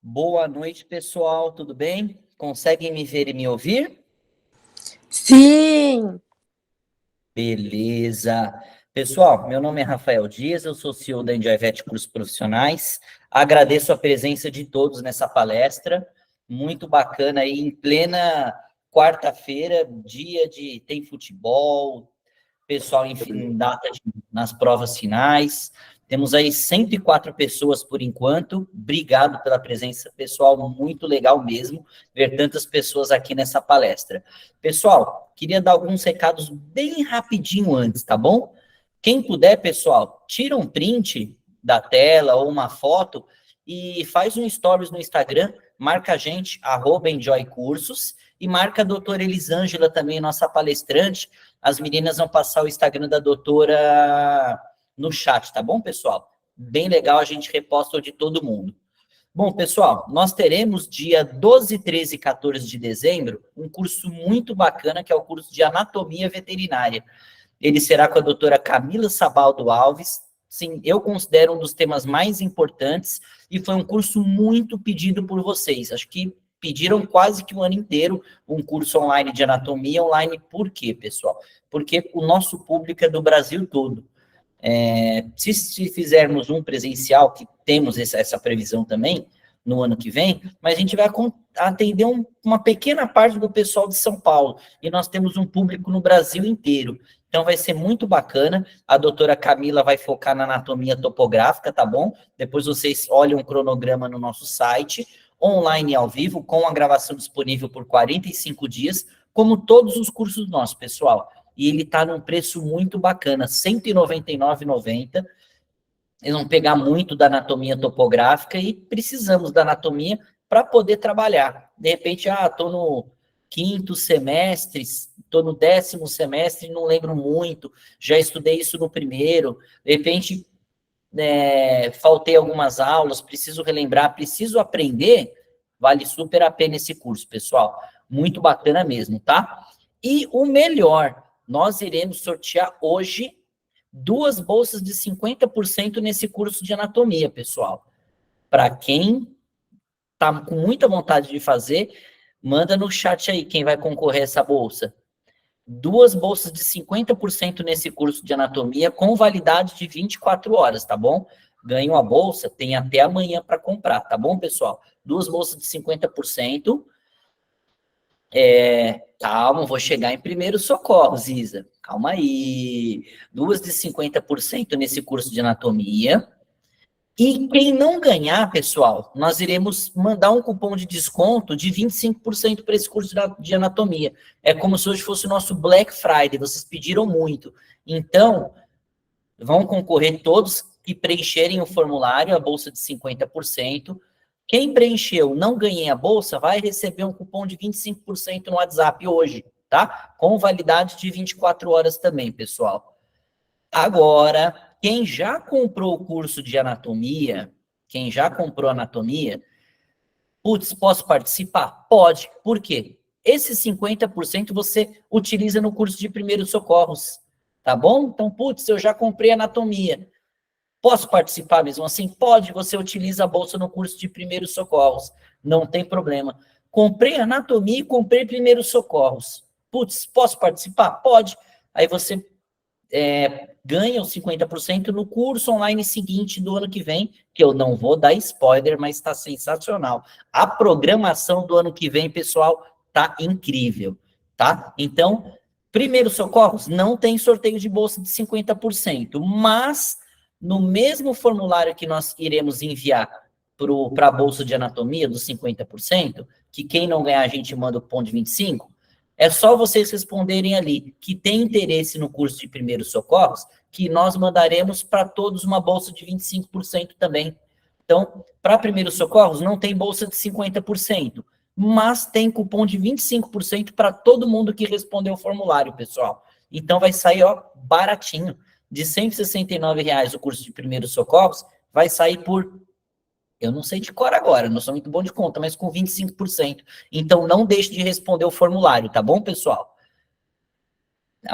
Boa noite, pessoal, tudo bem? Conseguem me ver e me ouvir? Sim! Beleza. Pessoal, meu nome é Rafael Dias, eu sou CEO da Enjoyvet Cursos Profissionais. Agradeço a presença de todos nessa palestra, muito bacana aí, em plena quarta-feira, tem futebol, pessoal em nas provas finais. Temos aí 104 pessoas por enquanto. Obrigado pela presença, pessoal. Muito legal mesmo ver tantas pessoas aqui nessa palestra. Pessoal, queria dar alguns recados bem rapidinho antes, tá bom? Quem puder, pessoal, tira um print da tela ou uma foto e faz um stories no Instagram, marca a gente, @enjoycursos, e marca a doutora Elisângela também, nossa palestrante. As meninas vão passar o Instagram da doutora no chat, tá bom, pessoal? Bem legal, a gente reposta o de todo mundo. Bom, pessoal, nós teremos dia 12, 13 e 14 de dezembro um curso muito bacana, que é o curso de Anatomia Veterinária. Ele será com a doutora Camila Sabaldo Alves. Sim, eu considero um dos temas mais importantes e foi um curso muito pedido por vocês. Acho que pediram quase que um ano inteiro um curso online de anatomia. Online por quê, pessoal? Porque o nosso público é do Brasil todo. Se fizermos um presencial, que temos essa previsão também, no ano que vem, mas a gente vai atender uma pequena parte do pessoal de São Paulo, e nós temos um público no Brasil inteiro. Então vai ser muito bacana. A doutora Camila vai focar na anatomia topográfica, tá bom? Depois vocês olham o cronograma no nosso site, online e ao vivo, com a gravação disponível por 45 dias, como todos os cursos nossos, pessoal. E ele está num preço muito bacana, R$ 199,90. Eles vão pegar muito da anatomia topográfica e precisamos da anatomia para poder trabalhar. De repente, estou no quinto semestre, estou no 10º semestre, não lembro muito, já estudei isso no primeiro, de repente, faltei algumas aulas, preciso relembrar, preciso aprender, vale super a pena esse curso, pessoal. Muito bacana mesmo, tá? E o melhor, nós iremos sortear hoje 2 bolsas de 50% nesse curso de anatomia, pessoal. Para quem está com muita vontade de fazer, manda no chat aí quem vai concorrer a essa bolsa. 2 bolsas de 50% nesse curso de anatomia, com validade de 24 horas, tá bom? Ganham a bolsa, tem até amanhã para comprar, tá bom, pessoal? 2 bolsas de 50%. Calma, vou chegar em primeiro socorro, Ziza. Calma aí. 2 de 50% nesse curso de anatomia. E quem não ganhar, pessoal, nós iremos mandar um cupom de desconto de 25% para esse curso de anatomia. É como se hoje fosse o nosso Black Friday, vocês pediram muito. Então, vão concorrer todos que preencherem o formulário, a bolsa de 50%. Quem preencheu, não ganhei a bolsa, vai receber um cupom de 25% no WhatsApp hoje, tá? Com validade de 24 horas também, pessoal. Agora, quem já comprou o curso de anatomia, putz, posso participar? Pode. Por quê? Esse 50% você utiliza no curso de primeiros socorros, tá bom? Então, putz, eu já comprei anatomia. Posso participar mesmo assim? Pode, você utiliza a bolsa no curso de primeiros socorros. Não tem problema. Comprei anatomia e comprei primeiros socorros. Putz, posso participar? Pode. Aí você ganha os 50% no curso online seguinte do ano que vem, que eu não vou dar spoiler, mas está sensacional. A programação do ano que vem, pessoal, tá incrível, tá? Então, primeiros socorros, não tem sorteio de bolsa de 50%, mas no mesmo formulário que nós iremos enviar para a bolsa de anatomia dos 50%, que quem não ganhar a gente manda o cupom de 25%, é só vocês responderem ali que tem interesse no curso de primeiros socorros, que nós mandaremos para todos uma bolsa de 25% também. Então, para primeiros socorros, não tem bolsa de 50%, mas tem cupom de 25% para todo mundo que respondeu o formulário, pessoal. Então, vai sair baratinho. De R$ 169,00 o curso de primeiros socorros, vai sair por, eu não sei de cor agora, não sou muito bom de conta, mas com 25%. Então, não deixe de responder o formulário, tá bom, pessoal?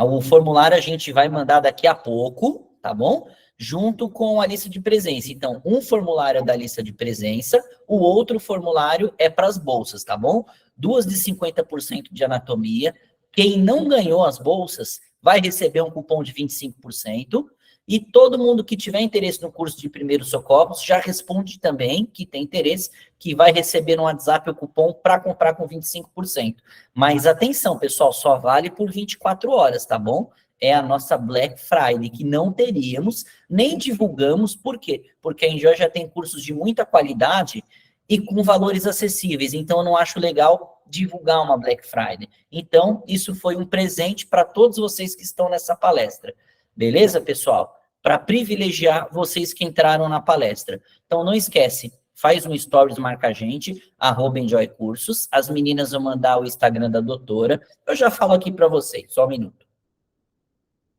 O formulário a gente vai mandar daqui a pouco, tá bom? Junto com a lista de presença. Então, um formulário é da lista de presença, o outro formulário é para as bolsas, tá bom? 2 de 50% de anatomia. Quem não ganhou as bolsas vai receber um cupom de 25%. E todo mundo que tiver interesse no curso de primeiros socorros já responde também que tem interesse, que vai receber no WhatsApp o cupom para comprar com 25%. Mas atenção, pessoal, só vale por 24 horas, tá bom? É a nossa Black Friday, que não teríamos, nem divulgamos, por quê? Porque a Enjoy já tem cursos de muita qualidade e com valores acessíveis, então eu não acho legal divulgar uma Black Friday. Então, isso foi um presente para todos vocês que estão nessa palestra. Beleza, pessoal? Para privilegiar vocês que entraram na palestra. Então, não esquece, faz um stories, marca a gente, @enjoycursos. As meninas vão mandar o Instagram da doutora. Eu já falo aqui para vocês, só um minuto.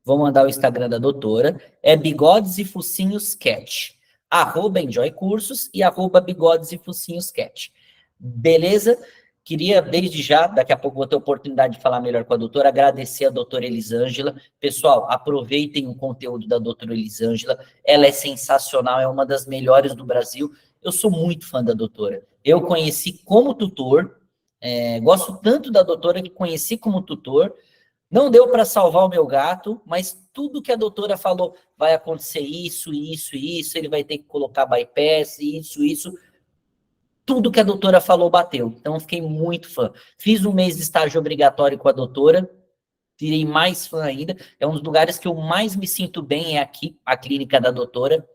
Vou mandar o Instagram da doutora, é Bigodes e Focinhos Cat. @enjoycursos e @bigodes e focinhos cat. Beleza? Queria, desde já, daqui a pouco vou ter a oportunidade de falar melhor com a doutora, agradecer a doutora Elisângela. Pessoal, aproveitem o conteúdo da doutora Elisângela, ela é sensacional, é uma das melhores do Brasil. Eu sou muito fã da doutora. Eu conheci como tutor, gosto tanto da doutora que conheci como tutor. Não deu para salvar o meu gato, mas tudo que a doutora falou, vai acontecer isso, isso, isso, ele vai ter que colocar bypass, isso, tudo que a doutora falou bateu. Então, eu fiquei muito fã. Fiz um mês de estágio obrigatório com a doutora, virei mais fã ainda. É um dos lugares que eu mais me sinto bem, é aqui, a clínica da doutora.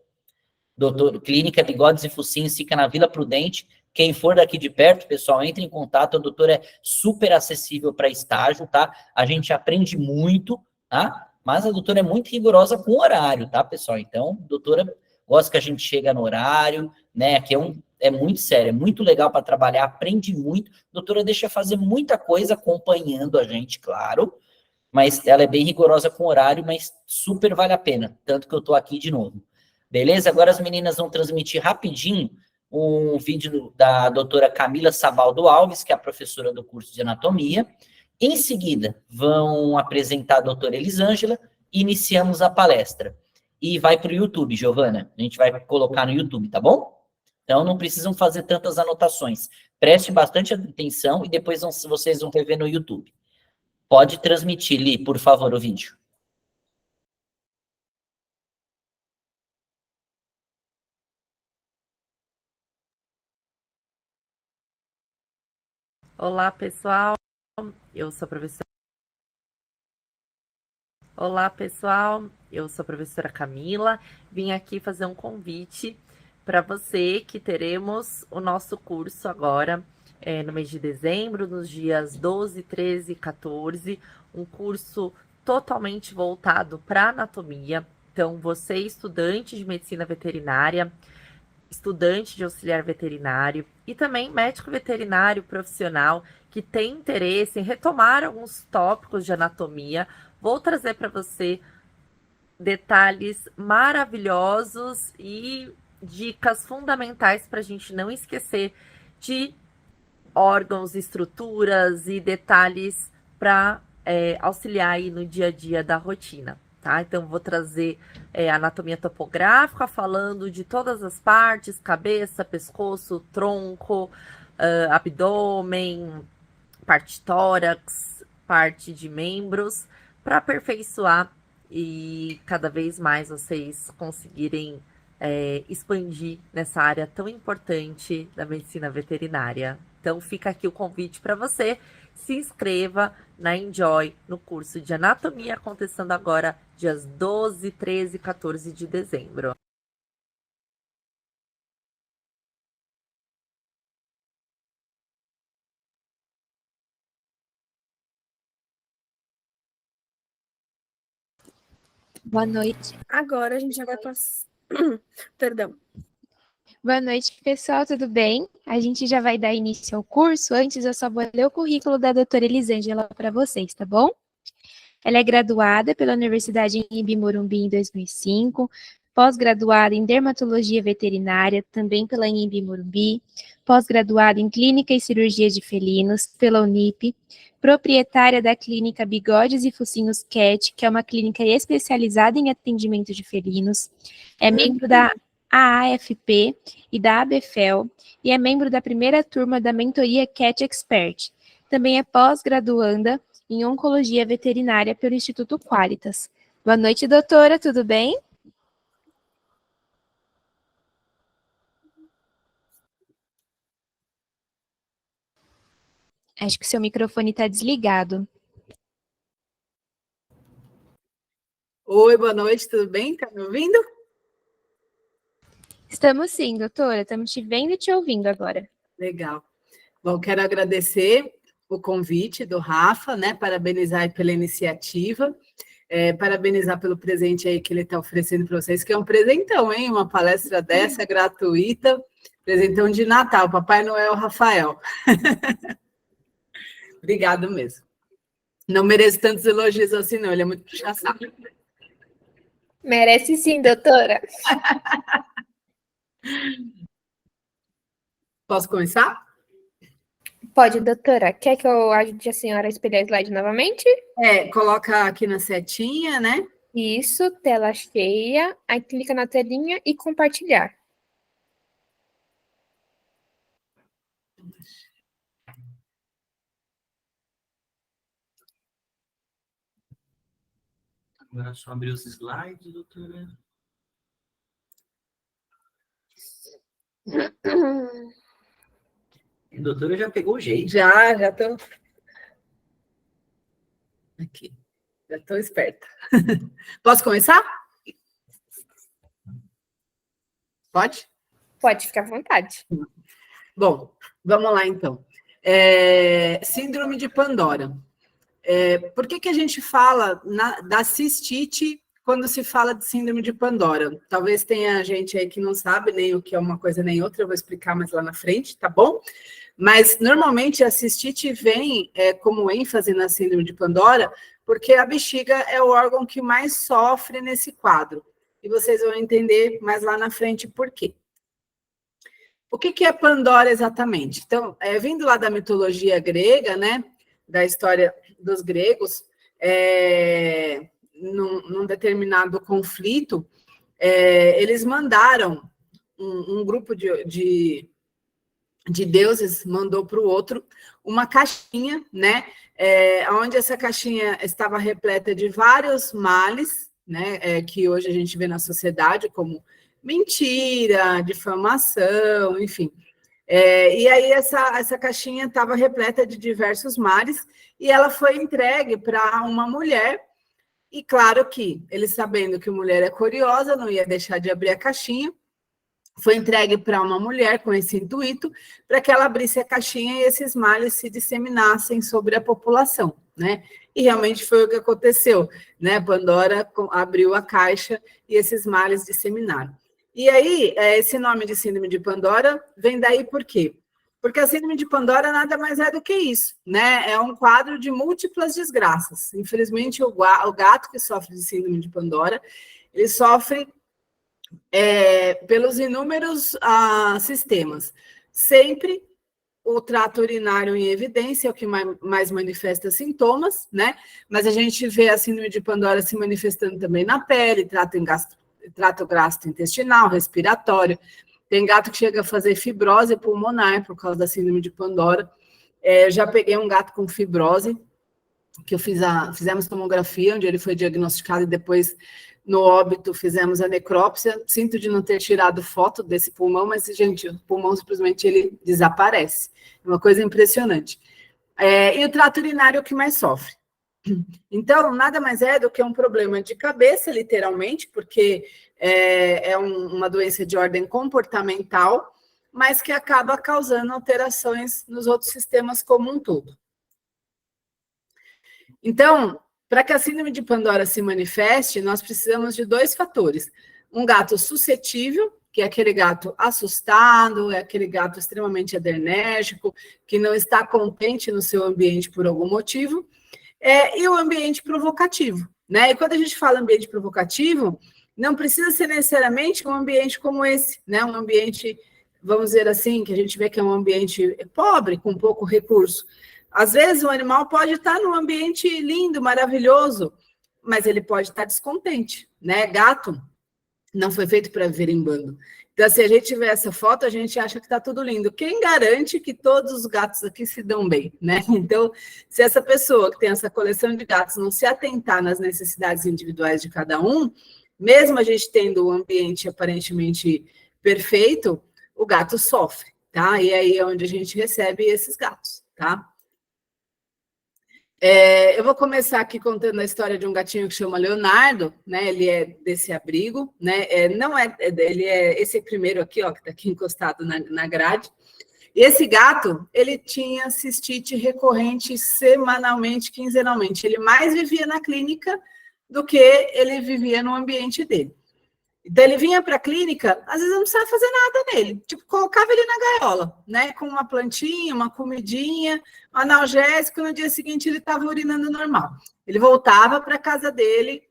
Clínica Bigodes e Focinhos, fica na Vila Prudente. Quem for daqui de perto, pessoal, entre em contato. A doutora é super acessível para estágio, tá? A gente aprende muito, tá? Mas a doutora é muito rigorosa com o horário, tá, pessoal? Então, a doutora gosta que a gente chega no horário, né? Aqui é muito sério, é muito legal para trabalhar, aprende muito. A doutora deixa fazer muita coisa acompanhando a gente, claro, mas ela é bem rigorosa com o horário, mas super vale a pena, tanto que eu tô aqui de novo. Beleza? Agora as meninas vão transmitir rapidinho um vídeo da doutora Camila Sabaldo Alves, que é a professora do curso de anatomia. Em seguida, vão apresentar a doutora Elisângela e iniciamos a palestra. E vai para o YouTube, Giovana. A gente vai colocar no YouTube, tá bom? Então, não precisam fazer tantas anotações. Preste bastante atenção e depois vocês vão rever no YouTube. Pode transmitir, Li, por favor, o vídeo. Olá, pessoal. Eu sou a professora. Olá, pessoal. Eu sou a professora Camila. Vim aqui fazer um convite para você que teremos o nosso curso agora no mês de dezembro, nos dias 12, 13 e 14, um curso totalmente voltado para anatomia. Então, você, estudante de medicina veterinária, estudante de auxiliar veterinário e também médico veterinário profissional que tem interesse em retomar alguns tópicos de anatomia, vou trazer para você detalhes maravilhosos e dicas fundamentais para a gente não esquecer de órgãos, estruturas e detalhes para auxiliar aí no dia a dia da rotina. Tá? Então, vou trazer anatomia topográfica, falando de todas as partes, cabeça, pescoço, tronco, abdômen, parte tórax, parte de membros, para aperfeiçoar e cada vez mais vocês conseguirem expandir nessa área tão importante da medicina veterinária. Então, fica aqui o convite para você. Se inscreva na Enjoy no curso de anatomia, acontecendo agora dias 12, 13 e 14 de dezembro. Boa noite. Agora a gente já vai passar. Perdão. Boa noite, pessoal, tudo bem? A gente já vai dar início ao curso. Antes, eu só vou ler o currículo da doutora Elisângela para vocês, tá bom? Ela é graduada pela Universidade Anhembi Morumbi em 2005, pós-graduada em dermatologia veterinária, também pela Anhembi Morumbi, pós-graduada em clínica e cirurgia de felinos, pela Unip, proprietária da clínica Bigodes e Focinhos Cat, que é uma clínica especializada em atendimento de felinos, é membro da AAFP e da ABFEL, e é membro da primeira turma da mentoria Cat Expert. Também é pós-graduanda em oncologia veterinária pelo Instituto Qualitas. Boa noite, doutora, tudo bem? Acho que seu microfone está desligado. Oi, boa noite, tudo bem? Tá me ouvindo? Estamos sim, doutora, estamos te vendo e te ouvindo agora. Legal. Bom, quero agradecer o convite do Rafa, né? Parabenizar aí pela iniciativa, parabenizar pelo presente aí que ele está oferecendo para vocês, que é um presentão, hein? Uma palestra dessa gratuita, presentão de Natal, Papai Noel Rafael. Obrigado mesmo. Não mereço tantos elogios assim, não, ele é muito puxa-saco. Merece sim, doutora. Posso começar? Pode, doutora. Quer que eu ajude a senhora a espelhar o slide novamente? Coloca aqui na setinha, né? Isso, tela cheia. Aí clica na telinha e compartilhar. Agora é só abrir os slides, doutora. A doutora já pegou o jeito. Já estou. Aqui, já estou esperta. Posso começar? Pode? Pode ficar à vontade. Bom, vamos lá então. Síndrome de Pandora. Por que a gente fala da cistite quando se fala de síndrome de Pandora? Talvez tenha gente aí que não sabe nem o que é uma coisa nem outra, eu vou explicar mais lá na frente, tá bom? Mas, normalmente, a cistite vem como ênfase na síndrome de Pandora, porque a bexiga é o órgão que mais sofre nesse quadro. E vocês vão entender mais lá na frente por quê. O que é Pandora exatamente? Então, vindo lá da mitologia grega, né, da história dos gregos, num determinado conflito, eles mandaram um grupo de deuses, mandou para o outro uma caixinha, né, onde essa caixinha estava repleta de vários males, né, que hoje a gente vê na sociedade como mentira, difamação, enfim. E aí essa caixinha estava repleta de diversos males e ela foi entregue para uma mulher. E claro que eles, sabendo que a mulher é curiosa, não ia deixar de abrir a caixinha, foi entregue para uma mulher com esse intuito, para que ela abrisse a caixinha e esses males se disseminassem sobre a população, né? E realmente foi o que aconteceu, né? Pandora abriu a caixa e esses males disseminaram. E aí, esse nome de síndrome de Pandora vem daí por quê? Porque a síndrome de Pandora nada mais é do que isso, né? É um quadro de múltiplas desgraças. Infelizmente, o gato que sofre de síndrome de Pandora, ele sofre pelos inúmeros sistemas. Sempre o trato urinário em evidência é o que mais manifesta sintomas, né? Mas a gente vê a síndrome de Pandora se manifestando também na pele, trato gastrointestinal, respiratório. Tem gato que chega a fazer fibrose pulmonar por causa da síndrome de Pandora. Eu já peguei um gato com fibrose, que fizemos tomografia, onde ele foi diagnosticado e depois, no óbito, fizemos a necrópsia. Sinto de não ter tirado foto desse pulmão, mas, gente, o pulmão simplesmente ele desaparece. É uma coisa impressionante. E o trato urinário é o que mais sofre. Então, nada mais é do que um problema de cabeça, literalmente, porque é uma doença de ordem comportamental, mas que acaba causando alterações nos outros sistemas como um todo. Então, para que a síndrome de Pandora se manifeste, nós precisamos de 2 fatores. Um gato suscetível, que é aquele gato assustado, é aquele gato extremamente adrenérgico, que não está contente no seu ambiente por algum motivo, e o ambiente provocativo, né? E quando a gente fala ambiente provocativo, Não precisa ser necessariamente um ambiente como esse, né? Um ambiente, vamos dizer assim, que a gente vê que é um ambiente pobre, com pouco recurso. Às vezes o animal pode estar num ambiente lindo, maravilhoso, mas ele pode estar descontente, né? Gato não foi feito para viver em bando. Então, se a gente vê essa foto, a gente acha que está tudo lindo. Quem garante que todos os gatos aqui se dão bem, né? Então, se essa pessoa que tem essa coleção de gatos não se atentar nas necessidades individuais de cada um, mesmo a gente tendo um ambiente aparentemente perfeito, o gato sofre, tá? E aí é onde a gente recebe esses gatos, tá? Eu vou começar aqui contando a história de um gatinho que chama Leonardo, né? Ele é desse abrigo, né? Ele é esse primeiro aqui, ó, que está aqui encostado na grade. E esse gato, ele tinha cistite recorrente semanalmente, quinzenalmente. Ele mais vivia na clínica do que ele vivia no ambiente dele. Então, ele vinha para a clínica, às vezes não precisava fazer nada nele. Tipo, colocava ele na gaiola, né? Com uma plantinha, uma comidinha, um analgésico, no dia seguinte ele estava urinando normal. Ele voltava para a casa dele,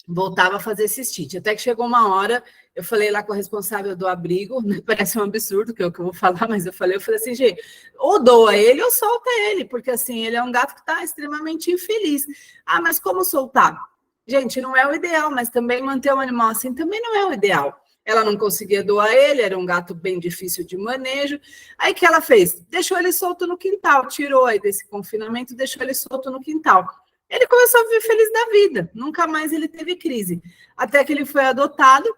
voltava a fazer cistite. Até que chegou uma hora, eu falei lá com a responsável do abrigo, né? Parece um absurdo que é o que eu vou falar, mas eu falei assim, gente, ou doa ele ou solta ele, porque assim, ele é um gato que está extremamente infeliz. Ah, mas como soltar? Gente, não é o ideal, mas também manter um animal assim também não é o ideal. Ela não conseguia doar ele, era um gato bem difícil de manejo. Aí o que ela fez? Deixou ele solto no quintal, tirou aí desse confinamento, deixou ele solto no quintal. Ele começou a viver feliz da vida, nunca mais ele teve crise. Até que ele foi adotado,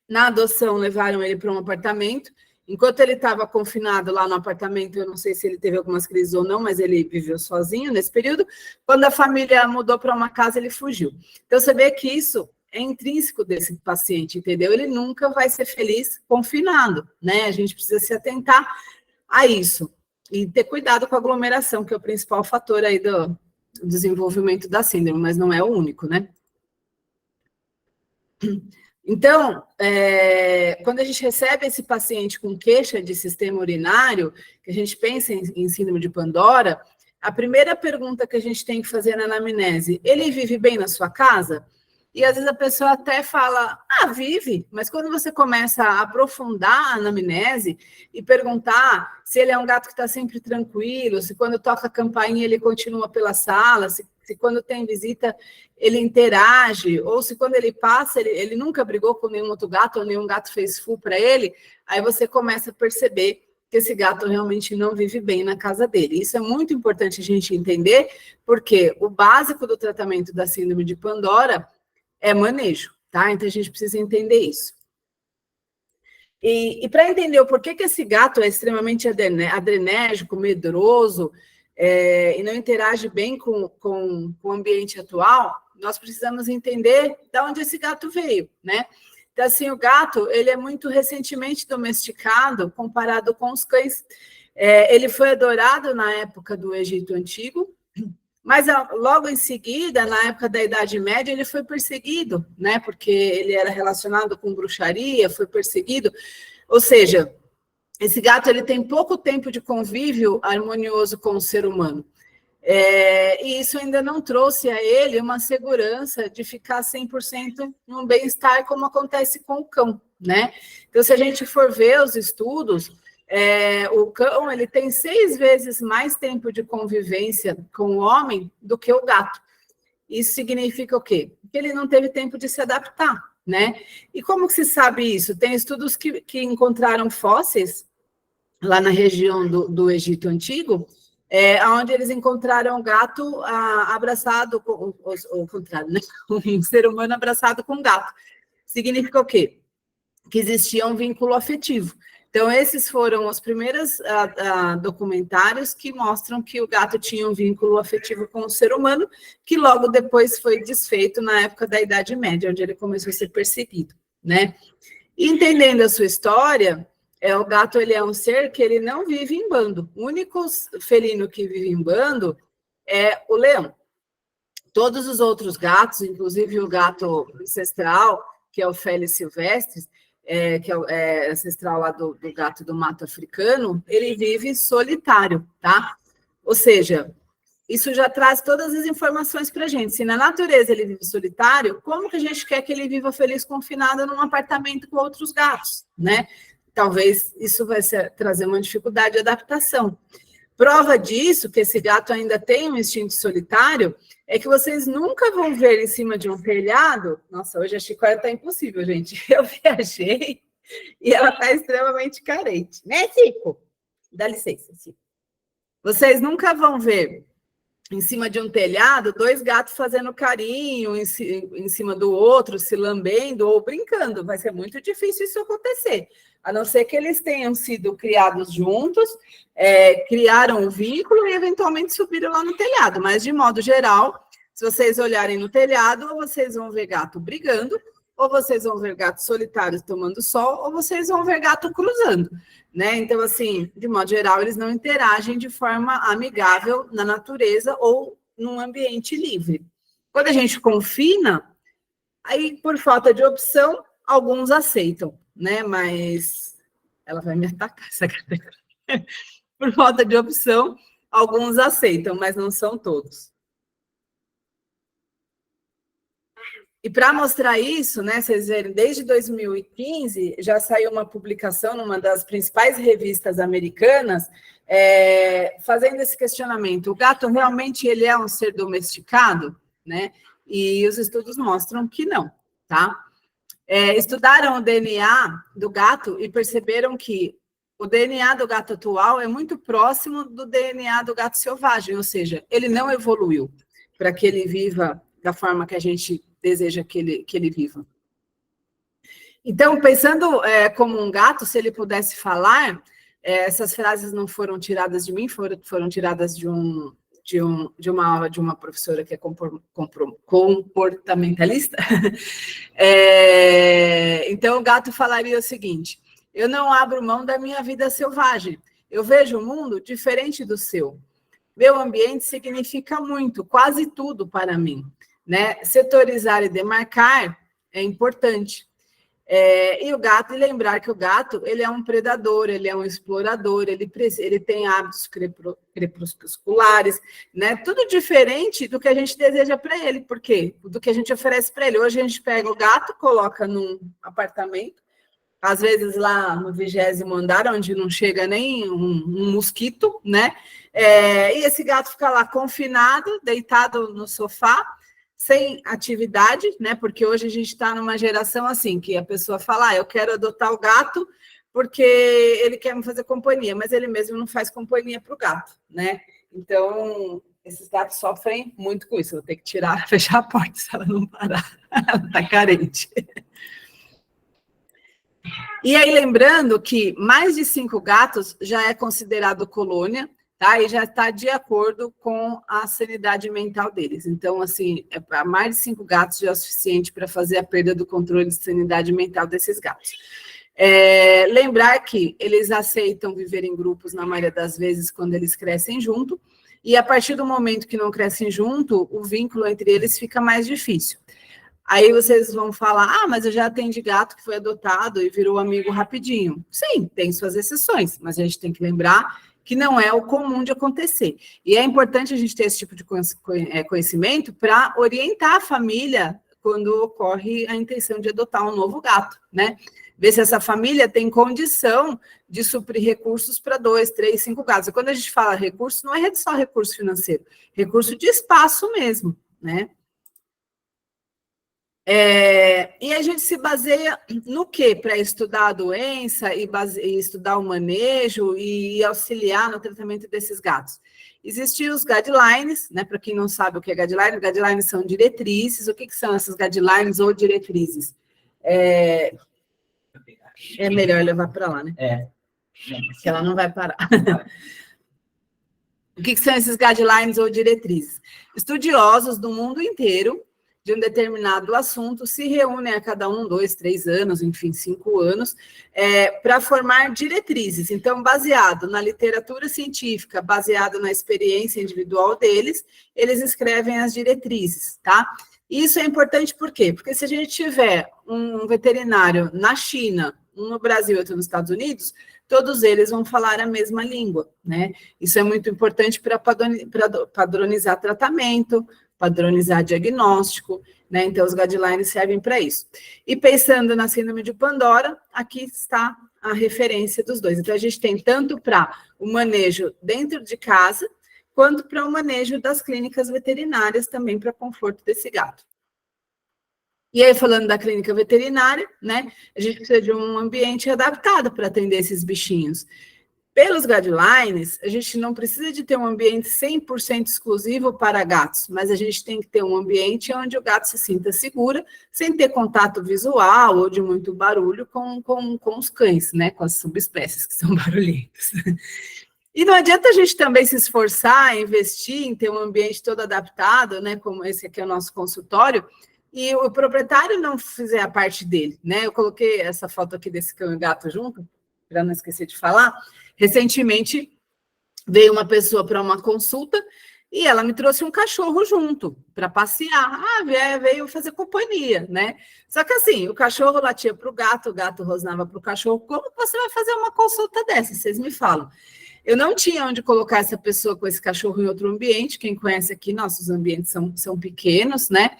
na adoção levaram ele para um apartamento. Enquanto ele estava confinado lá no apartamento, eu não sei se ele teve algumas crises ou não, mas ele viveu sozinho nesse período. Quando a família mudou para uma casa, ele fugiu. Então, você vê que isso é intrínseco desse paciente, entendeu? Ele nunca vai ser feliz confinado, né? A gente precisa se atentar a isso. E ter cuidado com a aglomeração, que é o principal fator aí do desenvolvimento da síndrome, mas não é o único, né? Então, quando a gente recebe esse paciente com queixa de sistema urinário, que a gente pensa em síndrome de Pandora, a primeira pergunta que a gente tem que fazer na anamnese, ele vive bem na sua casa? E às vezes a pessoa até fala, vive, mas quando você começa a aprofundar a anamnese e perguntar se ele é um gato que está sempre tranquilo, se quando toca a campainha ele continua pela sala, se quando tem visita ele interage, ou se quando ele passa, ele nunca brigou com nenhum outro gato, ou nenhum gato fez full para ele, aí você começa a perceber que esse gato realmente não vive bem na casa dele. Isso é muito importante a gente entender, porque o básico do tratamento da síndrome de Pandora é manejo, tá? Então a gente precisa entender isso. E para entender o porquê que esse gato é extremamente adrenérgico, medroso, e não interage bem com o ambiente atual, nós precisamos entender de onde esse gato veio, né? Então, assim, o gato, ele é muito recentemente domesticado comparado com os cães. Ele foi adorado na época do Egito Antigo, mas logo em seguida, na época da Idade Média, ele foi perseguido, né? Porque ele era relacionado com bruxaria, foi perseguido. Ou seja, esse gato ele tem pouco tempo de convívio harmonioso com o ser humano. E isso ainda não trouxe a ele uma segurança de ficar 100% num bem-estar, como acontece com o cão, né? Então, se a gente for ver os estudos, o cão ele tem 6 vezes mais tempo de convivência com o homem do que o gato. Isso significa o quê? Que ele não teve tempo de se adaptar, né? E como que se sabe isso? Tem estudos que encontraram fósseis lá na região do Egito Antigo, onde eles encontraram um gato abraçado, o contrário, né? Um ser humano abraçado com um gato. Significa o quê? Que existia um vínculo afetivo. Então, esses foram os primeiros documentários que mostram que o gato tinha um vínculo afetivo com o ser humano, que logo depois foi desfeito na época da Idade Média, onde ele começou a ser perseguido, né? E entendendo a sua história, o gato ele é um ser que ele não vive em bando. O único felino que vive em bando é o leão. Todos os outros gatos, inclusive o gato ancestral, que é o Felis silvestris, que é ancestral lá do gato do mato africano, ele vive solitário, tá? Ou seja, isso já traz todas as informações para a gente. Se na natureza ele vive solitário, como que a gente quer que ele viva feliz confinado num apartamento com outros gatos, né? Talvez isso vai trazer uma dificuldade de adaptação. Prova disso, que esse gato ainda tem um instinto solitário, é que vocês nunca vão ver em cima de um telhado. Nossa, hoje a Chicória está impossível, gente. Eu viajei e ela está extremamente carente. Né, Cico? Dá licença, Cico. Vocês nunca vão ver em cima de um telhado 2 gatos fazendo carinho em cima do outro, se lambendo ou brincando. Vai ser muito difícil isso acontecer. A não ser que eles tenham sido criados juntos, criaram um vínculo e eventualmente subiram lá no telhado. Mas, de modo geral, se vocês olharem no telhado, ou vocês vão ver gato brigando, ou vocês vão ver gatos solitários tomando sol, ou vocês vão ver gato cruzando, né? Então, assim, de modo geral, eles não interagem de forma amigável na natureza ou num ambiente livre. Quando a gente confina, aí, por falta de opção, alguns aceitam, né? Mas ela vai me atacar, essa categoria. Por falta de opção, alguns aceitam, mas não são todos. E para mostrar isso, né, vocês verem, desde 2015 já saiu uma publicação numa das principais revistas americanas, fazendo esse questionamento. O gato realmente ele é um ser domesticado, né? E os estudos mostram que não, tá? Estudaram o DNA do gato e perceberam que o DNA do gato atual é muito próximo do DNA do gato selvagem, ou seja, ele não evoluiu para que ele viva da forma que a gente deseja que ele viva. Então, pensando como um gato, se ele pudesse falar, essas frases não foram tiradas de mim, foram tiradas de uma aula de uma professora que é comportamentalista. Então, o gato falaria o seguinte: eu não abro mão da minha vida selvagem, eu vejo o mundo diferente do seu. Meu ambiente significa muito, quase tudo para mim. Né? Setorizar e demarcar é importante. E o gato, e lembrar que o gato ele é um predador, ele é um explorador, ele tem hábitos crepusculares, né? Tudo diferente do que a gente deseja para ele. Por quê? Do que a gente oferece para ele. Hoje a gente pega o gato, coloca num apartamento, às vezes lá no 20º andar, onde não chega nem um mosquito, né? E esse gato fica lá confinado, deitado no sofá, sem atividade, né? Porque hoje a gente está numa geração assim, que a pessoa fala, eu quero adotar o gato porque ele quer me fazer companhia, mas ele mesmo não faz companhia para o gato, né? Então, esses gatos sofrem muito com isso. Eu vou ter que tirar, fechar a porta se ela não parar. Ela está carente. E aí, lembrando que mais de 5 gatos já é considerado colônia, tá? E já está de acordo com a sanidade mental deles. Então, assim, mais de 5 gatos já é o suficiente para fazer a perda do controle de sanidade mental desses gatos. Lembrar que eles aceitam viver em grupos, na maioria das vezes, quando eles crescem junto, e a partir do momento que não crescem junto, o vínculo entre eles fica mais difícil. Aí vocês vão falar, mas eu já atendi gato que foi adotado e virou amigo rapidinho. Sim, tem suas exceções, mas a gente tem que lembrar que não é o comum de acontecer. E é importante a gente ter esse tipo de conhecimento para orientar a família quando ocorre a intenção de adotar um novo gato, né? Ver se essa família tem condição de suprir recursos para 2, 3, 5 gatos. E quando a gente fala recurso, não é só recurso financeiro, recurso de espaço mesmo, né? E a gente se baseia no quê? Para estudar a doença e estudar o manejo e auxiliar no tratamento desses gatos. Existem os guidelines, né? Para quem não sabe o que é guidelines são diretrizes. O que são essas guidelines ou diretrizes? É melhor levar para lá, né? Porque ela não vai parar. O que são esses guidelines ou diretrizes? Estudiosos do mundo inteiro de um determinado assunto se reúnem a cada 1, 2, 3 anos, enfim, 5 anos, para formar diretrizes. Então, baseado na literatura científica, baseado na experiência individual deles, eles escrevem as diretrizes, tá? Isso é importante por quê? Porque se a gente tiver um veterinário na China um no Brasil e outro nos Estados Unidos, todos eles vão falar a mesma língua, né? Isso é muito importante para padronizar tratamento, padronizar diagnóstico, né? Então, os guidelines servem para isso. E pensando na síndrome de Pandora, aqui está a referência dos dois. Então, a gente tem tanto para o manejo dentro de casa, quanto para o manejo das clínicas veterinárias também para conforto desse gato. E aí, falando da clínica veterinária, né, a gente precisa de um ambiente adaptado para atender esses bichinhos. Pelos guidelines, a gente não precisa de ter um ambiente 100% exclusivo para gatos, mas a gente tem que ter um ambiente onde o gato se sinta seguro, sem ter contato visual ou de muito barulho com os cães, né, com as subespécies que são barulhentas. E não adianta a gente também se esforçar, investir em ter um ambiente todo adaptado, né, como esse aqui é o nosso consultório, e o proprietário não fizer a parte dele, né? Eu coloquei essa foto aqui desse cão e gato junto, para não esquecer de falar. Recentemente veio uma pessoa para uma consulta e ela me trouxe um cachorro junto para passear. Veio fazer companhia, né? Só que assim, o cachorro latia para o gato rosnava para o cachorro. Como você vai fazer uma consulta dessa? Vocês me falam. Eu não tinha onde colocar essa pessoa com esse cachorro em outro ambiente. Quem conhece aqui, nossos ambientes são pequenos, né?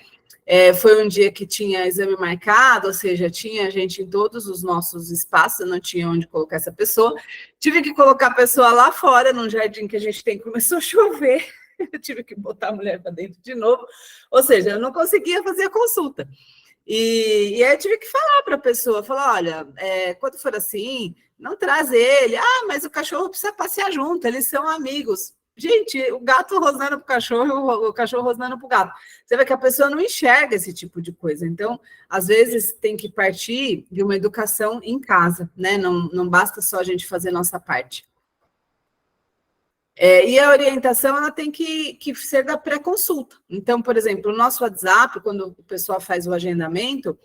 Foi um dia que tinha exame marcado, ou seja, tinha gente em todos os nossos espaços, eu não tinha onde colocar essa pessoa. Tive que colocar a pessoa lá fora, num jardim que a gente tem, começou a chover, eu tive que botar a mulher para dentro de novo, ou seja, eu não conseguia fazer a consulta. E aí eu tive que falar para a pessoa, falar, olha, quando for assim, não traz ele. Mas o cachorro precisa passear junto, eles são amigos. Gente, o gato rosnando para o cachorro, o cachorro rosnando para o gato. Você vê que a pessoa não enxerga esse tipo de coisa. Então, às vezes, tem que partir de uma educação em casa, né? Não basta só a gente fazer nossa parte. E a orientação, ela tem que ser da pré-consulta. Então, por exemplo, o nosso WhatsApp, quando o pessoal faz o agendamento,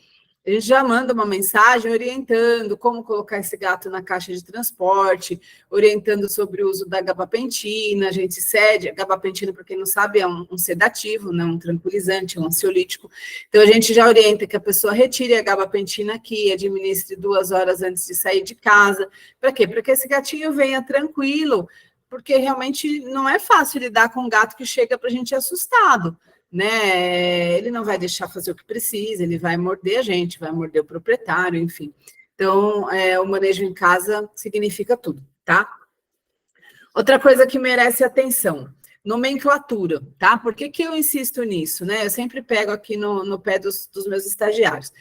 a gente já manda uma mensagem orientando como colocar esse gato na caixa de transporte, orientando sobre o uso da gabapentina. A gente cede, a gabapentina, para quem não sabe, é um sedativo, né, um tranquilizante, um ansiolítico. Então, a gente já orienta que a pessoa retire a gabapentina aqui, administre 2 horas antes de sair de casa. Para quê? Para que esse gatinho venha tranquilo, porque realmente não é fácil lidar com um gato que chega para a gente assustado, né? Ele não vai deixar fazer o que precisa, ele vai morder a gente, vai morder o proprietário, enfim. Então, o manejo em casa significa tudo, tá? Outra coisa que merece atenção, nomenclatura, tá? Por que eu insisto nisso, né? Eu sempre pego aqui no pé dos meus estagiários.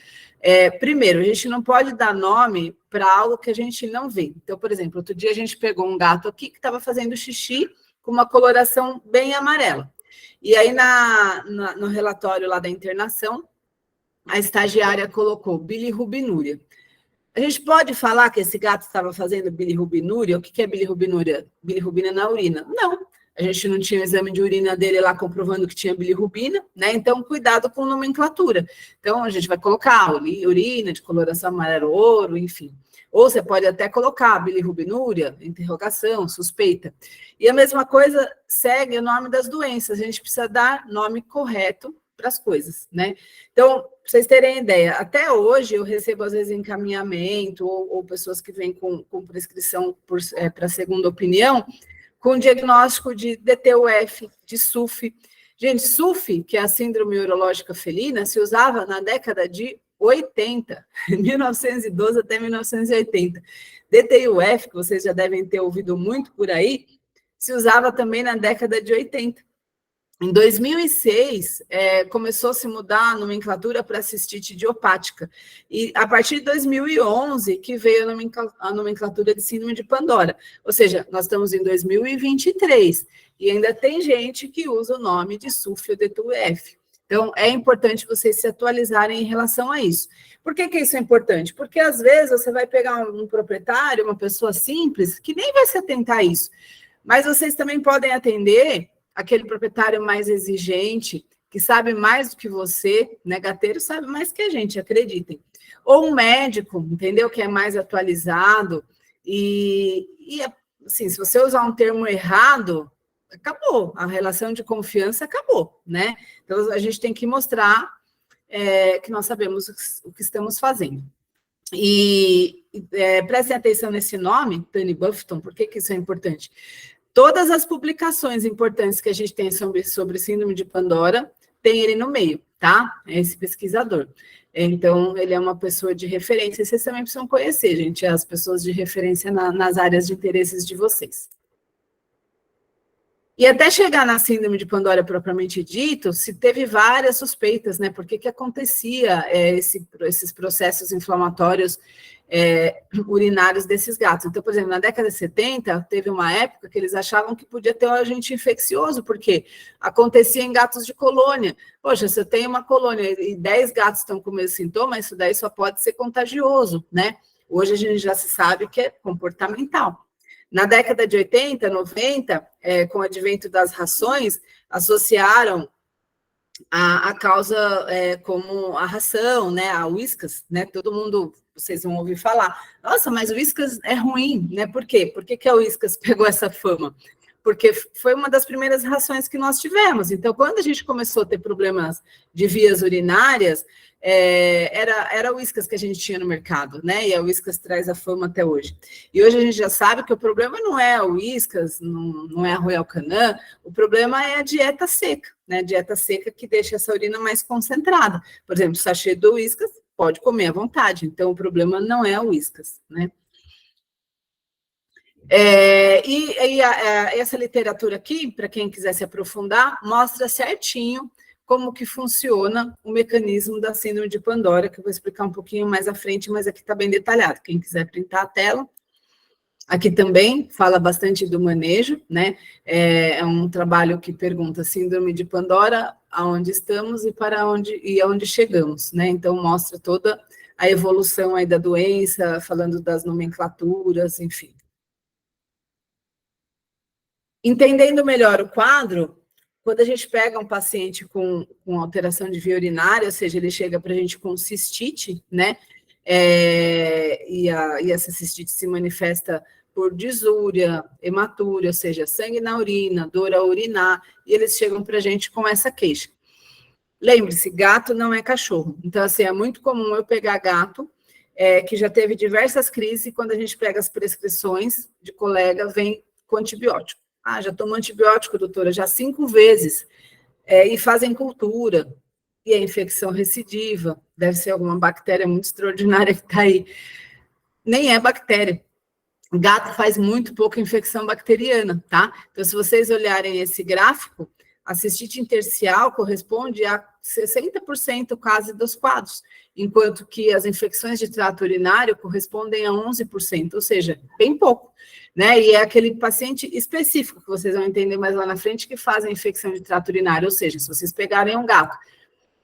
Primeiro, a gente não pode dar nome para algo que a gente não vê. Então, por exemplo, outro dia a gente pegou um gato aqui que estava fazendo xixi com uma coloração bem amarela. E aí, no relatório lá da internação, a estagiária colocou bilirrubinúria. A gente pode falar que esse gato estava fazendo bilirrubinúria? O que é bilirrubinúria? Bilirrubina na urina? Não. A gente não tinha o exame de urina dele lá comprovando que tinha bilirrubina, né? Então, cuidado com nomenclatura. Então, a gente vai colocar urina de coloração amarelo-ouro, enfim. Ou você pode até colocar bilirrubinúria, interrogação, suspeita. E a mesma coisa segue o nome das doenças. A gente precisa dar nome correto para as coisas, né? Então, para vocês terem ideia, até hoje eu recebo, às vezes, encaminhamento ou pessoas que vêm com prescrição para segunda opinião, com diagnóstico de DTUF, de SUF. Gente, SUF, que é a síndrome urológica felina, se usava na década de 80, 1912 até 1980. DTUF, que vocês já devem ter ouvido muito por aí, se usava também na década de 80. Em 2006, começou a se mudar a nomenclatura para cistite idiopática. E a partir de 2011, que veio a nomenclatura de síndrome de Pandora. Ou seja, nós estamos em 2023 e ainda tem gente que usa o nome de SUF ou DTUF. Então, é importante vocês se atualizarem em relação a isso. Por que isso é importante? Porque, às vezes, você vai pegar um proprietário, uma pessoa simples, que nem vai se atentar a isso. Mas vocês também podem atender aquele proprietário mais exigente, que sabe mais do que você, né? Gateiro sabe mais que a gente, acreditem. Ou um médico, entendeu? Que é mais atualizado. E assim, se você usar um termo errado, acabou. A relação de confiança acabou, né? Então, a gente tem que mostrar que nós sabemos o que estamos fazendo. E prestem atenção nesse nome, Tani Buffington, por que isso é importante? Todas as publicações importantes que a gente tem sobre síndrome de Pandora, tem ele no meio, tá? É esse pesquisador. Então, ele é uma pessoa de referência, vocês também precisam conhecer, gente, as pessoas de referência nas áreas de interesses de vocês. E até chegar na síndrome de Pandora propriamente dito, se teve várias suspeitas, né? Por que acontecia esses processos inflamatórios urinários desses gatos? Então, por exemplo, na década de 70, teve uma época que eles achavam que podia ter um agente infeccioso, porque acontecia em gatos de colônia. Poxa, se eu tenho uma colônia e 10 gatos estão com o mesmo sintoma, isso daí só pode ser contagioso, né? Hoje a gente já se sabe que é comportamental. Na década de 80, 90, com o advento das rações, associaram a causa como a ração, né, a Whiskas, né, todo mundo, vocês vão ouvir falar, nossa, mas o Whiskas é ruim, né, por quê? Por que a Whiskas pegou essa fama? Porque foi uma das primeiras rações que nós tivemos, então quando a gente começou a ter problemas de vias urinárias, era o Whiskas que a gente tinha no mercado, né? E a Whiskas traz a fama até hoje. E hoje a gente já sabe que o problema não é o Whiskas, não é a Royal Canin, o problema é a dieta seca, né? Dieta seca que deixa essa urina mais concentrada. Por exemplo, o sachê do Whiskas pode comer à vontade, então o problema não é o Whiskas, né? Essa literatura aqui, para quem quiser se aprofundar, mostra certinho como que funciona o mecanismo da síndrome de Pandora, que eu vou explicar um pouquinho mais à frente, mas aqui está bem detalhado. Quem quiser printar a tela. Aqui também fala bastante do manejo, né? É um trabalho que pergunta síndrome de Pandora, aonde estamos e aonde chegamos, né? Então, mostra toda a evolução aí da doença, falando das nomenclaturas, enfim. Entendendo melhor o quadro, quando a gente pega um paciente com alteração de via urinária, ou seja, ele chega para a gente com cistite, né? E essa cistite se manifesta por disúria, hematúria, ou seja, sangue na urina, dor a urinar, e eles chegam para a gente com essa queixa. Lembre-se, gato não é cachorro. Então, assim, é muito comum eu pegar gato que já teve diversas crises, e quando a gente pega as prescrições de colega, vem com antibiótico. Ah, já tomo antibiótico, doutora, já 5 vezes, e fazem cultura, e é infecção recidiva, deve ser alguma bactéria muito extraordinária que está aí. Nem é bactéria. Gato faz muito pouca infecção bacteriana, tá? Então, se vocês olharem esse gráfico, a cistite intersticial corresponde a 60% quase dos quadros, enquanto que as infecções de trato urinário correspondem a 11%, ou seja, bem pouco, né? E é aquele paciente específico, que vocês vão entender mais lá na frente, que faz a infecção de trato urinário, ou seja, se vocês pegarem um gato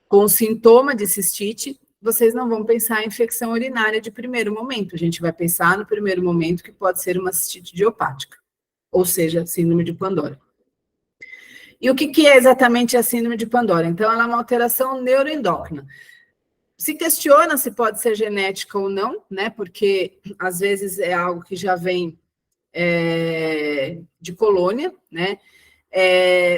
com sintoma de cistite, vocês não vão pensar em infecção urinária de primeiro momento, a gente vai pensar no primeiro momento que pode ser uma cistite idiopática, ou seja, síndrome de Pandora. E o que é exatamente a síndrome de Pandora? Então, ela é uma alteração neuroendócrina. Se questiona se pode ser genética ou não, né? Porque às vezes é algo que já vem de colônia, né?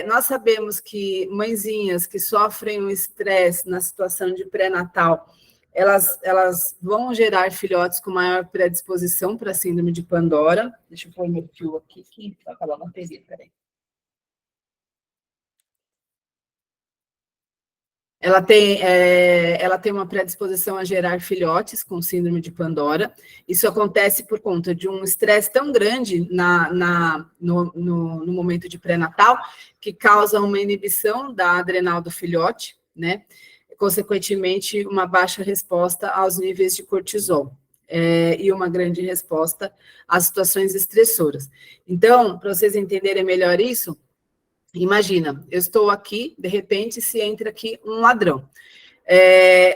Nós sabemos que mãezinhas que sofrem um estresse na situação de pré-natal, elas vão gerar filhotes com maior predisposição para a síndrome de Pandora. Deixa eu pôr meu fio aqui, que vai acabar a bateria, peraí. Ela tem uma predisposição a gerar filhotes com síndrome de Pandora. Isso acontece por conta de um estresse tão grande no momento de pré-natal, que causa uma inibição da adrenal do filhote, né? Consequentemente, uma baixa resposta aos níveis de cortisol. E uma grande resposta às situações estressoras. Então, para vocês entenderem melhor isso, imagina, eu estou aqui, de repente, se entra aqui um ladrão.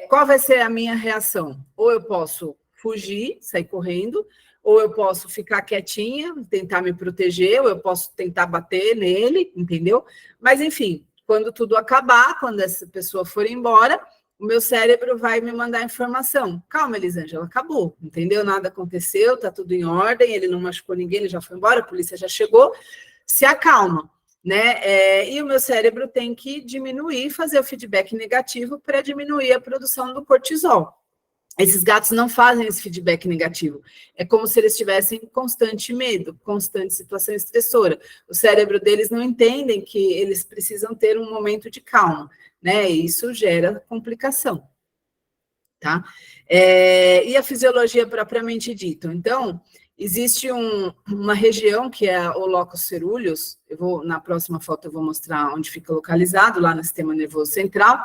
Qual vai ser a minha reação? Ou eu posso fugir, sair correndo, ou eu posso ficar quietinha, tentar me proteger, ou eu posso tentar bater nele, entendeu? Mas, enfim, quando tudo acabar, quando essa pessoa for embora, o meu cérebro vai me mandar informação. Calma, Elisângela, acabou, entendeu? Nada aconteceu, tá tudo em ordem, ele não machucou ninguém, ele já foi embora, a polícia já chegou, se acalma. Né? E o meu cérebro tem que diminuir, fazer o feedback negativo para diminuir a produção do cortisol. esses gatos não fazem esse feedback negativo. É como se eles tivessem constante medo, constante situação estressora. O cérebro deles não entendem que eles precisam ter um momento de calma, né? E isso gera complicação, tá? E a fisiologia propriamente dita. Então, existe uma região que é o locus ceruleus. Na próxima foto eu vou mostrar onde fica localizado, lá no sistema nervoso central.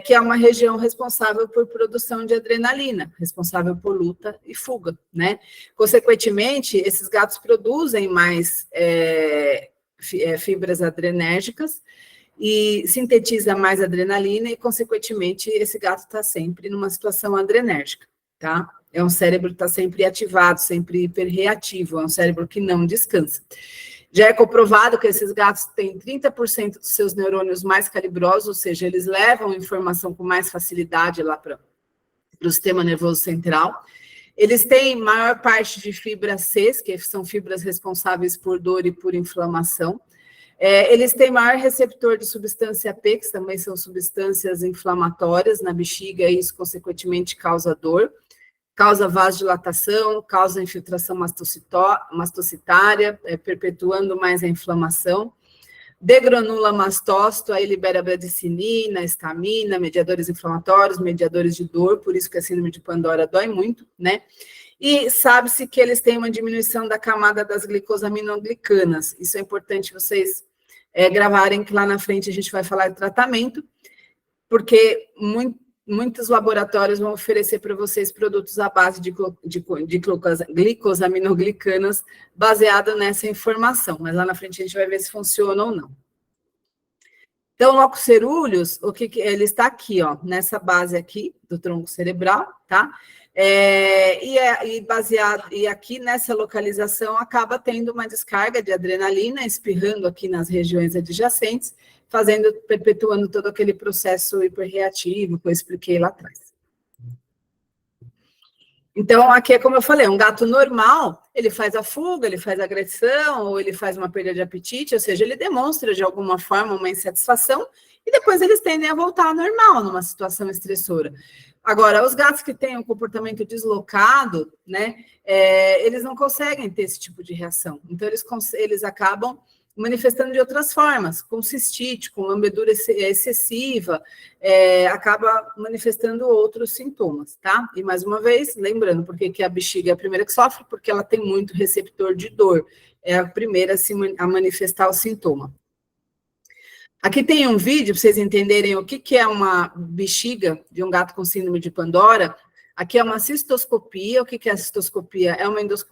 Que é uma região responsável por produção de adrenalina, responsável por luta e fuga, né? Consequentemente, esses gatos produzem mais fibras adrenérgicas e sintetiza mais adrenalina e, consequentemente, esse gato está sempre numa situação adrenérgica, tá? É um cérebro que está sempre ativado, sempre hiperreativo, é um cérebro que não descansa. Já é comprovado que esses gatos têm 30% dos seus neurônios mais calibrosos, ou seja, eles levam informação com mais facilidade lá para o sistema nervoso central. Eles têm maior parte de fibras C, que são fibras responsáveis por dor e por inflamação. Eles têm maior receptor de substância P, que também são substâncias inflamatórias na bexiga, e isso, consequentemente, causa dor. Causa vasodilatação, causa infiltração mastocitária, perpetuando mais a inflamação. Degranula mastócito, aí libera bradicinina, histamina, mediadores inflamatórios, mediadores de dor, por isso que a síndrome de Pandora dói muito, né? E sabe-se que eles têm uma diminuição da camada das glicosaminoglicanas. Isso é importante vocês gravarem, que lá na frente a gente vai falar de tratamento, porque muitos laboratórios vão oferecer para vocês produtos à base de glicosaminoglicanas baseado nessa informação, mas lá na frente a gente vai ver se funciona ou não. Então, o locus ceruleus, ele está aqui, ó, nessa base aqui do tronco cerebral, tá? E aqui nessa localização acaba tendo uma descarga de adrenalina, espirrando aqui nas regiões adjacentes, perpetuando todo aquele processo hiperreativo que eu expliquei lá atrás. Então, aqui é como eu falei, um gato normal, ele faz a fuga, ele faz a agressão, ou ele faz uma perda de apetite, ou seja, ele demonstra de alguma forma uma insatisfação, e depois eles tendem a voltar ao normal numa situação estressora. Agora, os gatos que têm um comportamento deslocado, né, eles não conseguem ter esse tipo de reação. Então, eles acabam manifestando de outras formas, com cistite, com lambedura excessiva, acaba manifestando outros sintomas, tá? E, mais uma vez, lembrando, porque a bexiga é a primeira que sofre, porque ela tem muito receptor de dor, é a primeira a manifestar o sintoma. Aqui tem um vídeo, para vocês entenderem o que é uma bexiga de um gato com síndrome de Pandora. Aqui é uma cistoscopia. O que é a cistoscopia?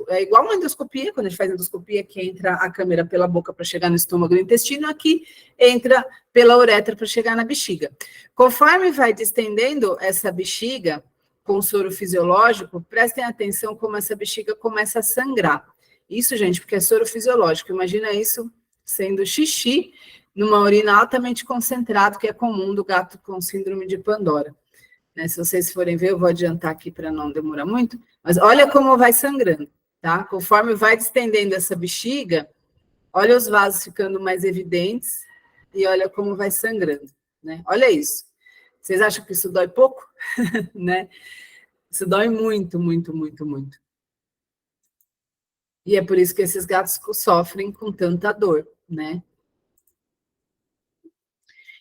É igual uma endoscopia, quando a gente faz endoscopia, que entra a câmera pela boca para chegar no estômago e no intestino, aqui entra pela uretra para chegar na bexiga. Conforme vai distendendo essa bexiga com soro fisiológico, prestem atenção como essa bexiga começa a sangrar. Isso, gente, porque é soro fisiológico. Imagina isso sendo xixi numa urina altamente concentrado, que é comum do gato com síndrome de Pandora. Se vocês forem ver, eu vou adiantar aqui para não demorar muito, mas olha como vai sangrando, tá? Conforme vai distendendo essa bexiga, olha os vasos ficando mais evidentes e olha como vai sangrando, né? Olha isso. Vocês acham que isso dói pouco? Né? Isso dói muito, muito, muito, muito. E é por isso que esses gatos sofrem com tanta dor, né?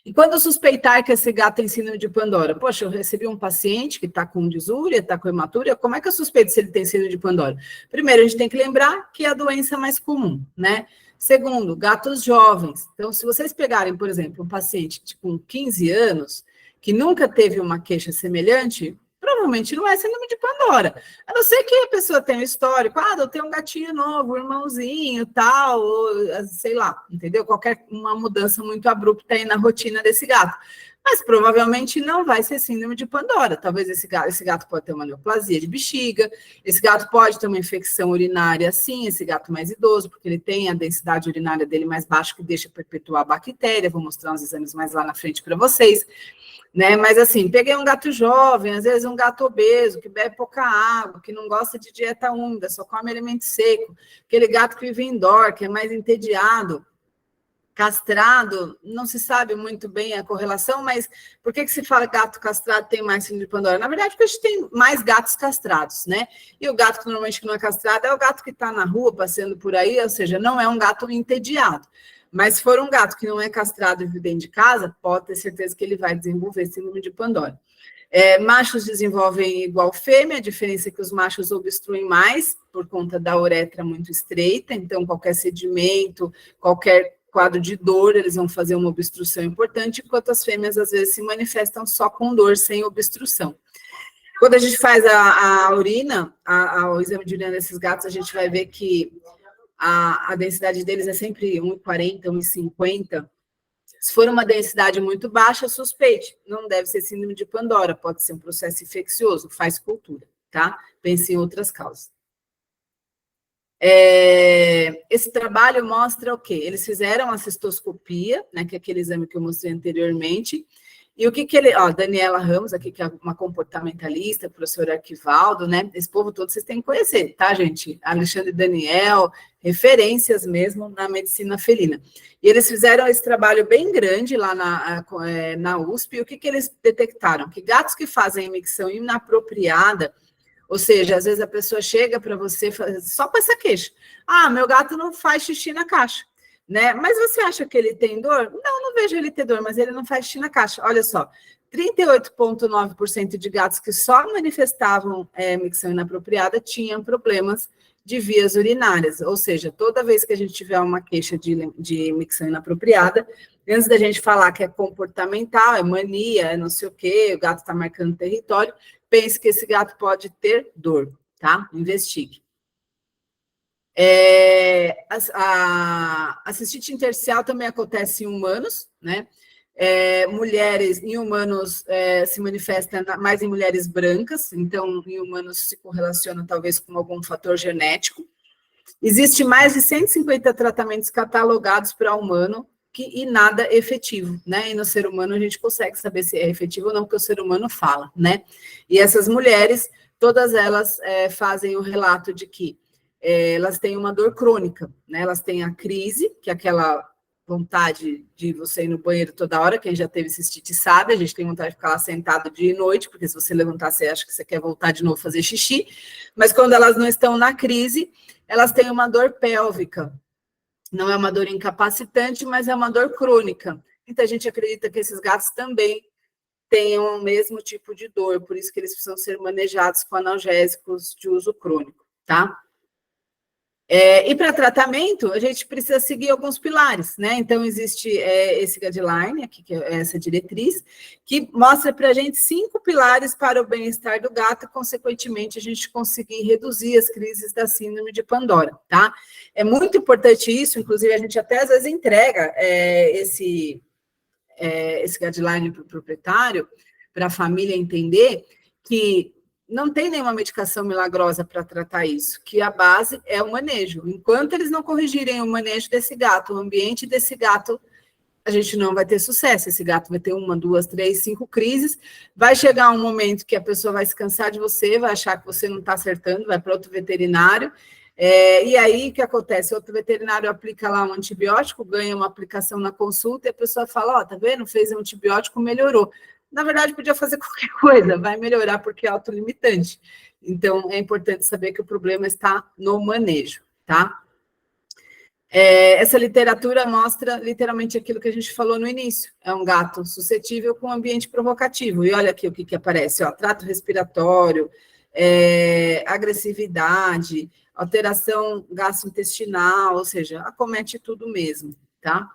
E quando suspeitar que esse gato tem síndrome de Pandora? Poxa, eu recebi um paciente que está com disúria, está com hematúria, como é que eu suspeito se ele tem síndrome de Pandora? Primeiro, a gente tem que lembrar que é a doença mais comum, né? Segundo, gatos jovens. Então, se vocês pegarem, por exemplo, um paciente com 15 anos, que nunca teve uma queixa semelhante, provavelmente não é síndrome de Pandora. A não ser que a pessoa tenha um histórico, eu tenho um gatinho novo, um irmãozinho, tal, ou, sei lá, entendeu? Uma mudança muito abrupta aí na rotina desse gato. Mas provavelmente não vai ser síndrome de Pandora. Talvez esse gato pode ter uma neoplasia de bexiga, esse gato pode ter uma infecção urinária, sim, esse gato mais idoso, porque ele tem a densidade urinária dele mais baixa, que deixa perpetuar a bactéria. Vou mostrar uns exames mais lá na frente para vocês. Né? Mas assim, peguei um gato jovem, às vezes um gato obeso, que bebe pouca água, que não gosta de dieta úmida, só come alimento seco, aquele gato que vive indoor, que é mais entediado, castrado, não se sabe muito bem a correlação, mas por que se fala que gato castrado tem mais síndrome de Pandora? Na verdade, porque a gente tem mais gatos castrados, né? E o gato que normalmente não é castrado é o gato que está na rua, passeando por aí, ou seja, não é um gato entediado. Mas se for um gato que não é castrado e vive dentro de casa, pode ter certeza que ele vai desenvolver síndrome de Pandora. Machos desenvolvem igual fêmea, a diferença é que os machos obstruem mais por conta da uretra muito estreita, então qualquer sedimento, qualquer quadro de dor, eles vão fazer uma obstrução importante, enquanto as fêmeas às vezes se manifestam só com dor, sem obstrução. Quando a gente faz a urina, o exame de urina desses gatos, a gente vai ver que a densidade deles é sempre 1,40, 1,50. Se for uma densidade muito baixa, suspeite. Não deve ser síndrome de Pandora, pode ser um processo infeccioso, faz cultura, tá? Pense em outras causas. Esse trabalho mostra o quê? Eles fizeram a cistoscopia, né, que é aquele exame que eu mostrei anteriormente, e o que ele... Ó, Daniela Ramos, aqui, que é uma comportamentalista, professora Arquivaldo, né? Esse povo todo vocês têm que conhecer, tá, gente? Alexandre Daniel, referências mesmo na medicina felina. E eles fizeram esse trabalho bem grande lá na USP, e o que eles detectaram? Que gatos que fazem micção inapropriada, ou seja, às vezes a pessoa chega para você só com essa queixa. Ah, meu gato não faz xixi na caixa, né? Mas você acha que ele tem dor? Não vejo ele ter dor, mas ele não faz xixi na caixa. Olha só, 38,9% de gatos que só manifestavam micção inapropriada tinham problemas de vias urinárias, ou seja, toda vez que a gente tiver uma queixa de micção inapropriada, antes da gente falar que é comportamental, é mania, é não sei o quê, o gato está marcando território, pense que esse gato pode ter dor, tá? Investigue. A cistite intersticial também acontece em humanos, né? Mulheres em humanos se manifesta mais em mulheres brancas, então em humanos se correlaciona talvez com algum fator genético. Existe mais de 150 tratamentos catalogados para humano e nada efetivo, né? E no ser humano a gente consegue saber se é efetivo ou não, porque o ser humano fala, né? E essas mulheres, todas elas fazem o relato de que elas têm uma dor crônica, né? Elas têm a crise, que é aquela vontade de você ir no banheiro toda hora, quem já teve cistite sabe, a gente tem vontade de ficar lá sentado dia e noite, porque se você levantar, você acha que você quer voltar de novo fazer xixi, mas quando elas não estão na crise, elas têm uma dor pélvica. Não é uma dor incapacitante, mas é uma dor crônica. Então, a gente acredita que esses gatos também tenham o mesmo tipo de dor, por isso que eles precisam ser manejados com analgésicos de uso crônico, tá? E para tratamento, a gente precisa seguir alguns pilares, né? Então, existe esse guideline, aqui, que é essa diretriz, que mostra para a gente 5 pilares para o bem-estar do gato, e, consequentemente, a gente conseguir reduzir as crises da síndrome de Pandora, tá? É muito importante isso, inclusive, a gente até às vezes entrega esse guideline para o proprietário, para a família entender que não tem nenhuma medicação milagrosa para tratar isso, que a base é o manejo. Enquanto eles não corrigirem o manejo desse gato, o ambiente desse gato, a gente não vai ter sucesso. Esse gato vai ter 1, 2, 3, 5 crises, vai chegar um momento que a pessoa vai se cansar de você, vai achar que você não está acertando, vai para outro veterinário, e aí o que acontece? Outro veterinário aplica lá um antibiótico, ganha uma aplicação na consulta, e a pessoa fala, ó, tá vendo? Fez um antibiótico, melhorou. Na verdade, podia fazer qualquer coisa, vai melhorar porque é autolimitante. Então, é importante saber que o problema está no manejo, tá? Essa literatura mostra literalmente aquilo que a gente falou no início. É um gato suscetível com ambiente provocativo. E olha aqui o que aparece, ó, trato respiratório, agressividade, alteração gastrointestinal, ou seja, acomete tudo mesmo, tá?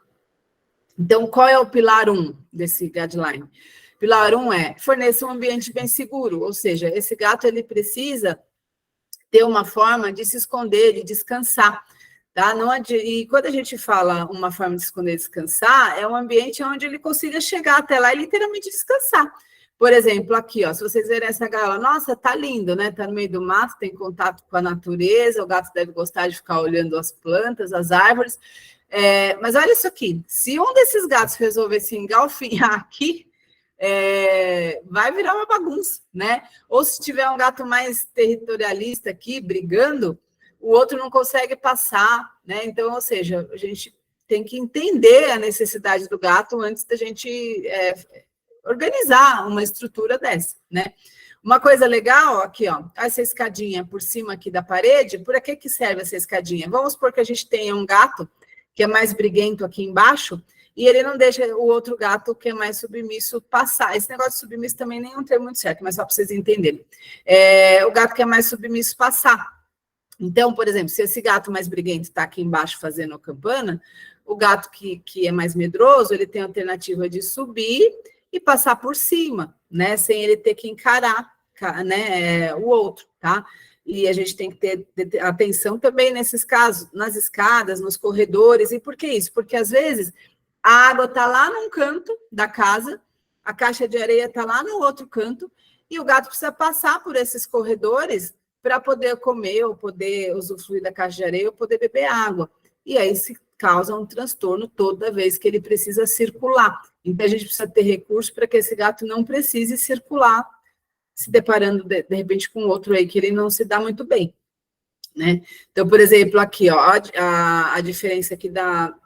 Então, qual é o pilar 1 desse guideline? Pilar 1 é forneça um ambiente bem seguro, ou seja, esse gato ele precisa ter uma forma de se esconder, de descansar, tá? E quando a gente fala uma forma de se esconder e descansar, é um ambiente onde ele consiga chegar até lá e literalmente descansar. Por exemplo, aqui, ó, se vocês verem essa gaiola, nossa, tá lindo, né? Tá no meio do mato, tem contato com a natureza, o gato deve gostar de ficar olhando as plantas, as árvores, mas olha isso aqui, se um desses gatos resolver se engalfinhar aqui, vai virar uma bagunça, né? Ou se tiver um gato mais territorialista aqui, brigando, o outro não consegue passar, né? Então, ou seja, a gente tem que entender a necessidade do gato antes da gente organizar uma estrutura dessa, né? Uma coisa legal, aqui, ó, essa escadinha por cima aqui da parede, por que serve essa escadinha? Vamos supor que a gente tenha um gato que é mais briguento aqui embaixo, e ele não deixa o outro gato que é mais submisso passar. Esse negócio de submisso também nem é um termo muito certo, mas só para vocês entenderem. O gato que é mais submisso passar. Então, por exemplo, se esse gato mais briguento está aqui embaixo fazendo a campana, o gato que é mais medroso, ele tem a alternativa de subir e passar por cima, né? Sem ele ter que encarar, né, o outro, tá? E a gente tem que ter atenção também nesses casos, nas escadas, nos corredores. E por que isso? Porque, às vezes, a água está lá num canto da casa, a caixa de areia está lá no outro canto, e o gato precisa passar por esses corredores para poder comer, ou poder usufruir da caixa de areia, ou poder beber água. E aí se causa um transtorno toda vez que ele precisa circular. Então, a gente precisa ter recurso para que esse gato não precise circular, se deparando, de repente, com outro aí que ele não se dá muito bem, né? Então, por exemplo, aqui, ó, a diferença aqui da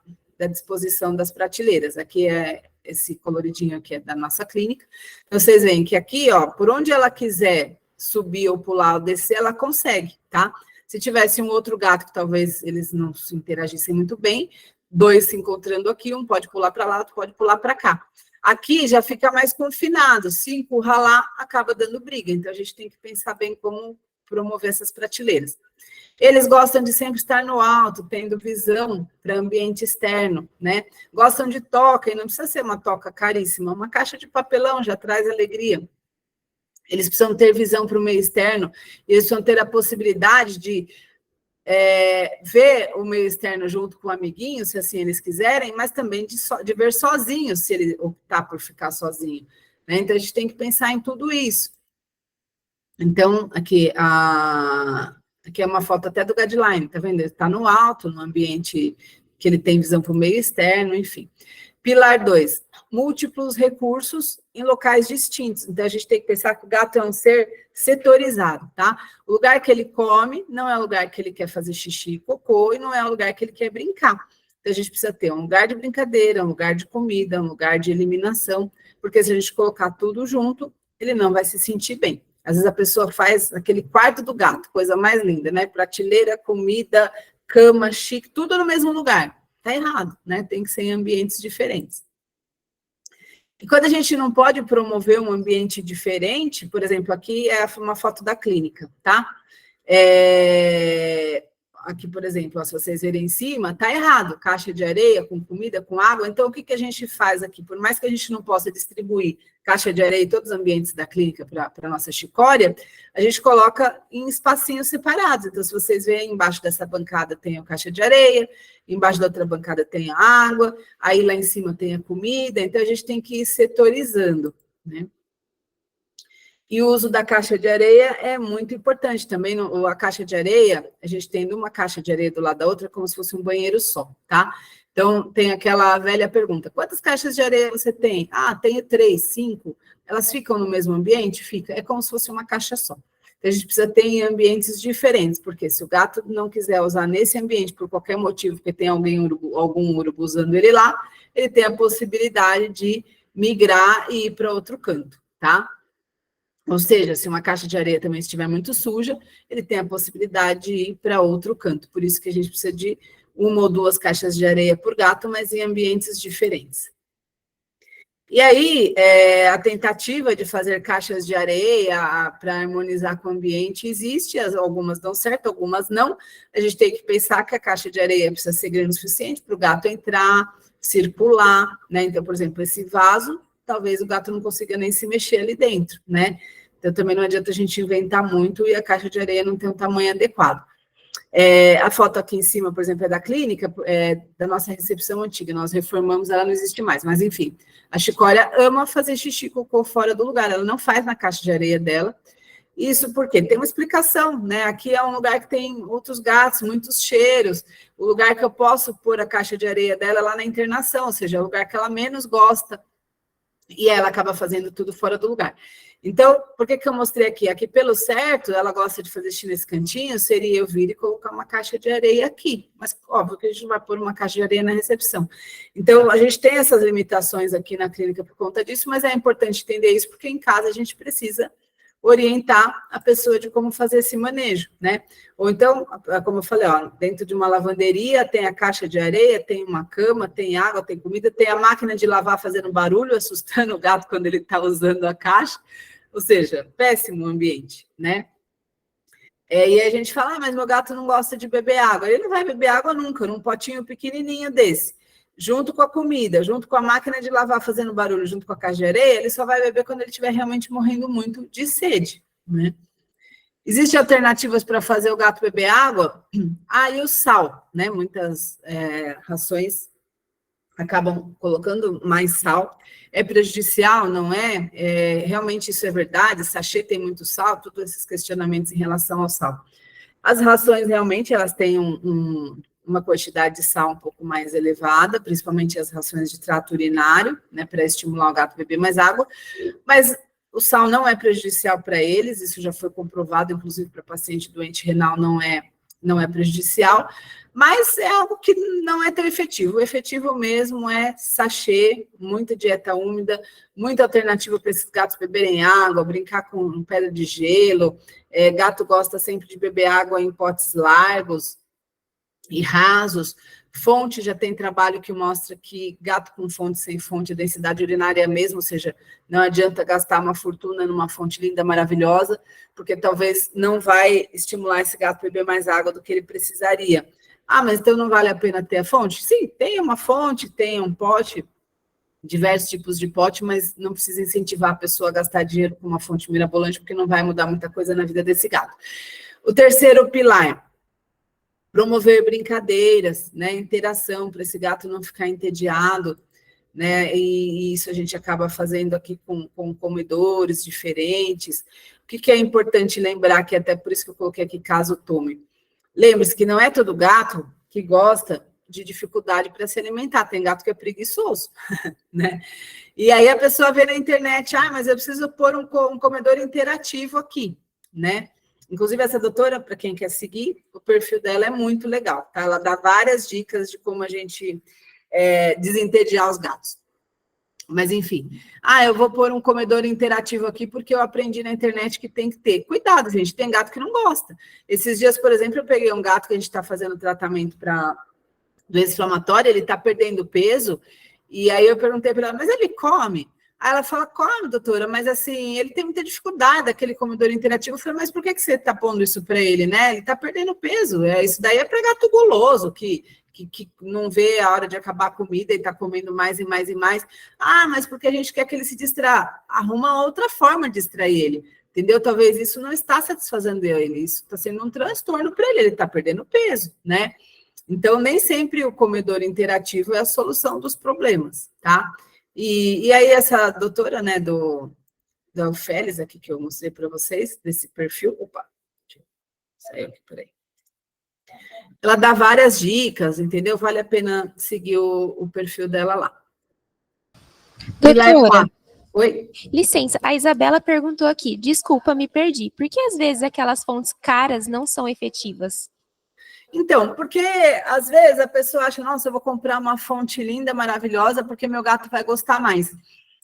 disposição das prateleiras. Aqui é esse coloridinho aqui é da nossa clínica. Então, vocês veem que aqui, ó, por onde ela quiser subir ou pular ou descer, ela consegue, tá? Se tivesse um outro gato que talvez eles não se interagissem muito bem, dois se encontrando aqui, um pode pular para lá, outro pode pular para cá. Aqui já fica mais confinado, se encurralar, acaba dando briga. Então, a gente tem que pensar bem como promover essas prateleiras. Eles gostam de sempre estar no alto, tendo visão para ambiente externo, né? Gostam de toca, e não precisa ser uma toca caríssima, uma caixa de papelão já traz alegria. Eles precisam ter visão para o meio externo, eles precisam ter a possibilidade de ver o meio externo junto com o amiguinho, se assim eles quiserem, mas também de ver sozinho, se ele optar por ficar sozinho, né? Então, a gente tem que pensar em tudo isso. Então, aqui é uma foto até do guideline, tá vendo? Ele está no alto, no ambiente que ele tem visão para o meio externo, enfim. Pilar 2, múltiplos recursos em locais distintos. Então, a gente tem que pensar que o gato é um ser setorizado, tá? O lugar que ele come não é o lugar que ele quer fazer xixi e cocô, e não é o lugar que ele quer brincar. Então, a gente precisa ter um lugar de brincadeira, um lugar de comida, um lugar de eliminação, porque se a gente colocar tudo junto, ele não vai se sentir bem. Às vezes a pessoa faz aquele quarto do gato, coisa mais linda, né? Prateleira, comida, cama, chique, tudo no mesmo lugar. Tá errado, né? Tem que ser em ambientes diferentes. E quando a gente não pode promover um ambiente diferente, por exemplo, aqui é uma foto da clínica, tá? Aqui, por exemplo, ó, se vocês verem em cima, tá errado, caixa de areia com comida, com água. Então, o que a gente faz aqui? Por mais que a gente não possa distribuir caixa de areia em todos os ambientes da clínica para a nossa chicória, a gente coloca em espacinhos separados. Então, se vocês verem, embaixo dessa bancada tem a caixa de areia, embaixo da outra bancada tem a água, aí lá em cima tem a comida. Então, a gente tem que ir setorizando, né? E o uso da caixa de areia é muito importante também. A caixa de areia, a gente tem uma caixa de areia do lado da outra, como se fosse um banheiro só, tá? Então, tem aquela velha pergunta: quantas caixas de areia você tem? Ah, tenho 3, 5. Elas ficam no mesmo ambiente? Fica. É como se fosse uma caixa só. Então, a gente precisa ter em ambientes diferentes, porque se o gato não quiser usar nesse ambiente por qualquer motivo, porque tem algum urubu usando ele lá, ele tem a possibilidade de migrar e ir para outro canto, tá? Ou seja, se uma caixa de areia também estiver muito suja, ele tem a possibilidade de ir para outro canto. Por isso que a gente precisa de 1 ou 2 caixas de areia por gato, mas em ambientes diferentes. E aí, a tentativa de fazer caixas de areia para harmonizar com o ambiente existe, algumas dão certo, algumas não. A gente tem que pensar que a caixa de areia precisa ser grande o suficiente para o gato entrar, circular, né? Então, por exemplo, esse vaso, talvez o gato não consiga nem se mexer ali dentro, né? Então, também não adianta a gente inventar muito e a caixa de areia não ter um tamanho adequado. A foto aqui em cima, por exemplo, é da clínica, da nossa recepção antiga. Nós reformamos, ela não existe mais. Mas, enfim, a chicória ama fazer xixi e cocô fora do lugar. Ela não faz na caixa de areia dela. Isso porque tem uma explicação, né? Aqui é um lugar que tem outros gatos, muitos cheiros. O lugar que eu posso pôr a caixa de areia dela é lá na internação, ou seja, é o lugar que ela menos gosta. e ela acaba fazendo tudo fora do lugar. Então, por que eu mostrei aqui? Aqui, pelo certo, ela gosta de fazer xixi nesse cantinho, seria eu vir e colocar uma caixa de areia aqui. Mas, óbvio que a gente não vai pôr uma caixa de areia na recepção. Então, a gente tem essas limitações aqui na clínica por conta disso, mas é importante entender isso, porque em casa a gente precisa orientar a pessoa de como fazer esse manejo, né? Ou então, como eu falei, ó, dentro de uma lavanderia tem a caixa de areia, tem uma cama, tem água, tem comida, tem a máquina de lavar fazendo barulho, assustando o gato quando ele está usando a caixa, ou seja, péssimo ambiente, né? E a gente fala, mas meu gato não gosta de beber água. Ele não vai beber água nunca, num potinho pequenininho desse. Junto com a comida, junto com a máquina de lavar fazendo barulho, junto com a caixa de areia, ele só vai beber quando ele estiver realmente morrendo muito de sede, né? Existem alternativas para fazer o gato beber água? E o sal, né? Muitas rações acabam colocando mais sal. É prejudicial, não é? Realmente isso é verdade? Sachê tem muito sal? Todos esses questionamentos em relação ao sal. As rações, realmente, elas têm uma quantidade de sal um pouco mais elevada, principalmente as rações de trato urinário, né, para estimular o gato a beber mais água, mas o sal não é prejudicial para eles, isso já foi comprovado, inclusive para paciente doente renal não é prejudicial, mas é algo que não é tão efetivo. O efetivo mesmo é sachê, muita dieta úmida, muita alternativa para esses gatos beberem água, brincar com pedra de gelo. Gato gosta sempre de beber água em potes largos e rasos. Fonte, já tem trabalho que mostra que gato com fonte, sem fonte, a densidade urinária é a mesma, ou seja, não adianta gastar uma fortuna numa fonte linda, maravilhosa, porque talvez não vai estimular esse gato a beber mais água do que ele precisaria. Mas então não vale a pena ter a fonte? Sim, tem uma fonte, tem um pote, diversos tipos de pote, mas não precisa incentivar a pessoa a gastar dinheiro com uma fonte mirabolante, porque não vai mudar muita coisa na vida desse gato. O terceiro pilar, promover brincadeiras, né, interação, para esse gato não ficar entediado, né, e isso a gente acaba fazendo aqui com comedores diferentes. O que é importante lembrar, que até por isso que eu coloquei aqui caso tome. Lembre-se que não é todo gato que gosta de dificuldade para se alimentar, tem gato que é preguiçoso, né? E aí a pessoa vê na internet, mas eu preciso pôr um comedor interativo aqui, né? Inclusive, essa doutora, para quem quer seguir, o perfil dela é muito legal, tá? Ela dá várias dicas de como a gente desentediar os gatos. Mas, enfim. Eu vou pôr um comedor interativo aqui porque eu aprendi na internet que tem que ter. Cuidado, gente, tem gato que não gosta. Esses dias, por exemplo, eu peguei um gato que a gente está fazendo tratamento para doença inflamatória, ele está perdendo peso, e aí eu perguntei para ela, mas ele come? Aí ela fala, come, doutora, mas assim, ele tem muita dificuldade, aquele comedor interativo. Eu falei, mas por que você está pondo isso para ele, né? Ele está perdendo peso. Isso daí é para gato guloso, que não vê a hora de acabar a comida e está comendo mais e mais e mais. Mas porque a gente quer que ele se distraia. Arruma outra forma de distrair ele, entendeu? Talvez isso não está satisfazendo ele, isso está sendo um transtorno para ele está perdendo peso, né? Então, nem sempre o comedor interativo é a solução dos problemas, tá? E aí, essa doutora, né, da Félix aqui, que eu mostrei para vocês, desse perfil, saiu aqui, peraí. Ela dá várias dicas, entendeu? Vale a pena seguir o perfil dela lá. Doutora, oi? Licença, a Isabela perguntou aqui, desculpa, me perdi, por que às vezes aquelas fontes caras não são efetivas? Então, porque às vezes a pessoa acha, nossa, eu vou comprar uma fonte linda, maravilhosa, porque meu gato vai gostar mais.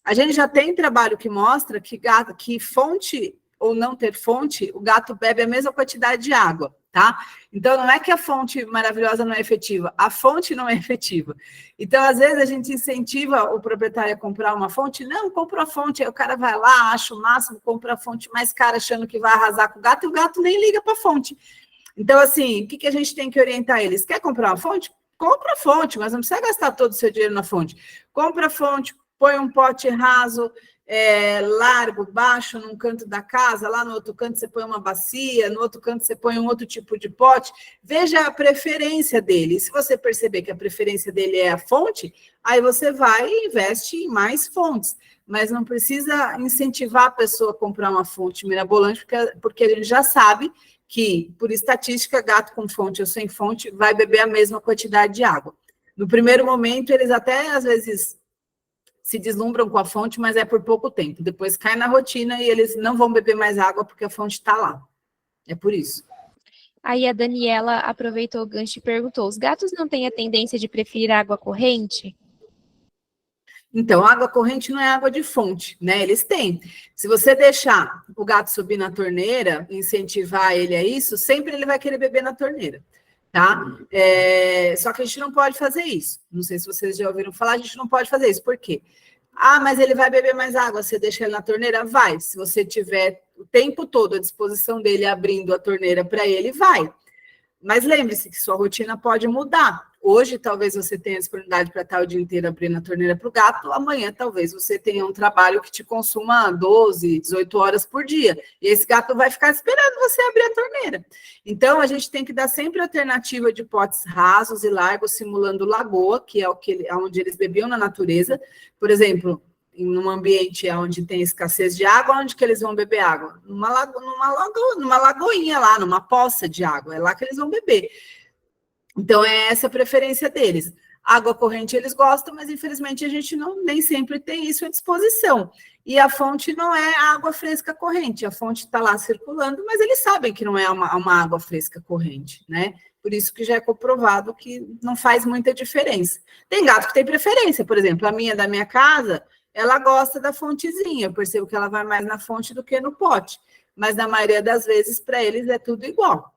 A gente já tem trabalho que mostra que fonte ou não ter fonte, o gato bebe a mesma quantidade de água, tá? Então, não é que a fonte maravilhosa não é efetiva, a fonte não é efetiva. Então, às vezes, a gente incentiva o proprietário a comprar uma fonte, não, compra a fonte, aí o cara vai lá, acha o máximo, compra a fonte mais cara, achando que vai arrasar com o gato, e o gato nem liga para a fonte. Então, assim, o que a gente tem que orientar eles? Quer comprar uma fonte? Compra a fonte, mas não precisa gastar todo o seu dinheiro na fonte. Compra a fonte, põe um pote raso, largo, baixo, num canto da casa, lá no outro canto você põe uma bacia, no outro canto você põe um outro tipo de pote. Veja a preferência dele. Se você perceber que a preferência dele é a fonte, aí você vai e investe em mais fontes. Mas não precisa incentivar a pessoa a comprar uma fonte mirabolante, porque a gente já sabe que, por estatística, gato com fonte ou sem fonte vai beber a mesma quantidade de água. No primeiro momento, eles até, às vezes, se deslumbram com a fonte, mas é por pouco tempo. Depois cai na rotina e eles não vão beber mais água porque a fonte está lá. É por isso. Aí a Daniela aproveitou o gancho e perguntou: os gatos não têm a tendência de preferir água corrente? Então, água corrente não é água de fonte, né? Eles têm. Se você deixar o gato subir na torneira, incentivar ele a isso, sempre ele vai querer beber na torneira, tá? Só que a gente não pode fazer isso. Não sei se vocês já ouviram falar, a gente não pode fazer isso. Por quê? Ah, mas ele vai beber mais água, você deixa ele na torneira? Vai. Se você tiver o tempo todo à disposição dele abrindo a torneira para ele, vai. Mas lembre-se que sua rotina pode mudar. Hoje, talvez você tenha disponibilidade para estar o dia inteiro abrindo a torneira para o gato. Amanhã, talvez você tenha um trabalho que te consuma 12, 18 horas por dia. E esse gato vai ficar esperando você abrir a torneira. Então, a gente tem que dar sempre alternativa de potes rasos e largos, simulando lagoa, que é onde eles bebiam na natureza. Por exemplo, num ambiente onde tem escassez de água, onde que eles vão beber água? Numa lagoinha lá, numa poça de água. É lá que eles vão beber. Então, é essa a preferência deles. Água corrente eles gostam, mas infelizmente a gente nem sempre tem isso à disposição. E a fonte não é água fresca corrente, a fonte está lá circulando, mas eles sabem que não é uma água fresca corrente, né? Por isso que já é comprovado que não faz muita diferença. Tem gato que tem preferência, por exemplo, a minha da minha casa, ela gosta da fontezinha, eu percebo que ela vai mais na fonte do que no pote, mas na maioria das vezes, para eles, é tudo igual.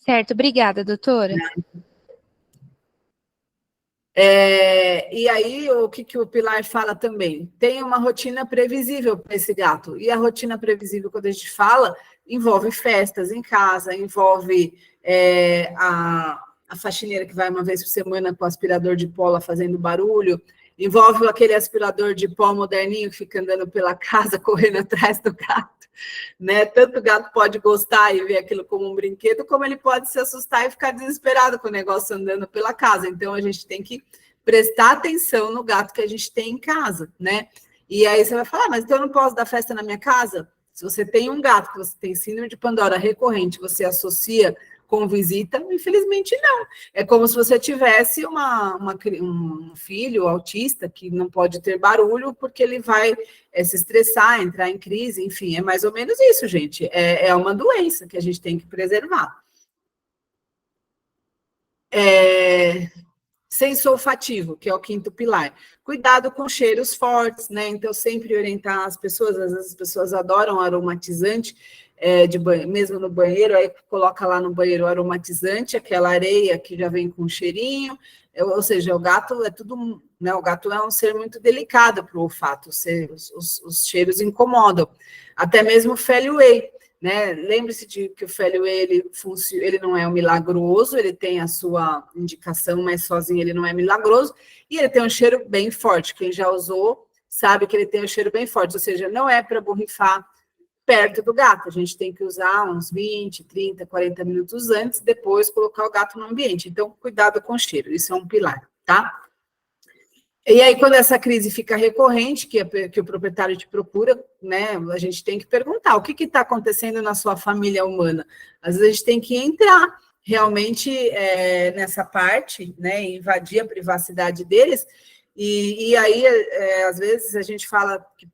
Certo, obrigada, doutora. E aí, o que o Pilar fala também? Tem uma rotina previsível para esse gato. E a rotina previsível, quando a gente fala, envolve festas em casa, envolve a faxineira que vai uma vez por semana com o aspirador de pó lá fazendo barulho, envolve aquele aspirador de pó moderninho que fica andando pela casa, correndo atrás do gato. Né? Tanto o gato pode gostar e ver aquilo como um brinquedo, como ele pode se assustar e ficar desesperado com o negócio andando pela casa. Então, a gente tem que prestar atenção no gato que a gente tem em casa, né? E aí você vai falar, mas então eu não posso dar festa na minha casa? Se você tem um gato que você tem síndrome de Pandora recorrente, você associa com visita, infelizmente não. É como se você tivesse um filho autista que não pode ter barulho porque ele vai se estressar, entrar em crise, enfim, é mais ou menos isso, gente. É uma doença que a gente tem que preservar. Senso olfativo, que é o quinto pilar. Cuidado com cheiros fortes, né? Então, sempre orientar as pessoas, às vezes as pessoas adoram aromatizante, mesmo no banheiro, aí coloca lá no banheiro o aromatizante, aquela areia que já vem com cheirinho, ou seja, o gato é tudo, né? O gato é um ser muito delicado para o olfato, os cheiros incomodam, até mesmo o Feliway, né? Lembre-se de que o Feliway ele não é um milagroso, ele tem a sua indicação, mas sozinho ele não é milagroso, e ele tem um cheiro bem forte, quem já usou sabe que ele tem um cheiro bem forte, ou seja, não é para borrifar perto do gato, a gente tem que usar uns 20, 30, 40 minutos antes, depois colocar o gato no ambiente. Então, cuidado com o cheiro, isso é um pilar, tá? E aí, quando essa crise fica recorrente, que o proprietário te procura, né, a gente tem que perguntar, o que está acontecendo na sua família humana? Às vezes a gente tem que entrar realmente nessa parte, né, invadir a privacidade deles. E aí, às vezes, a gente fala que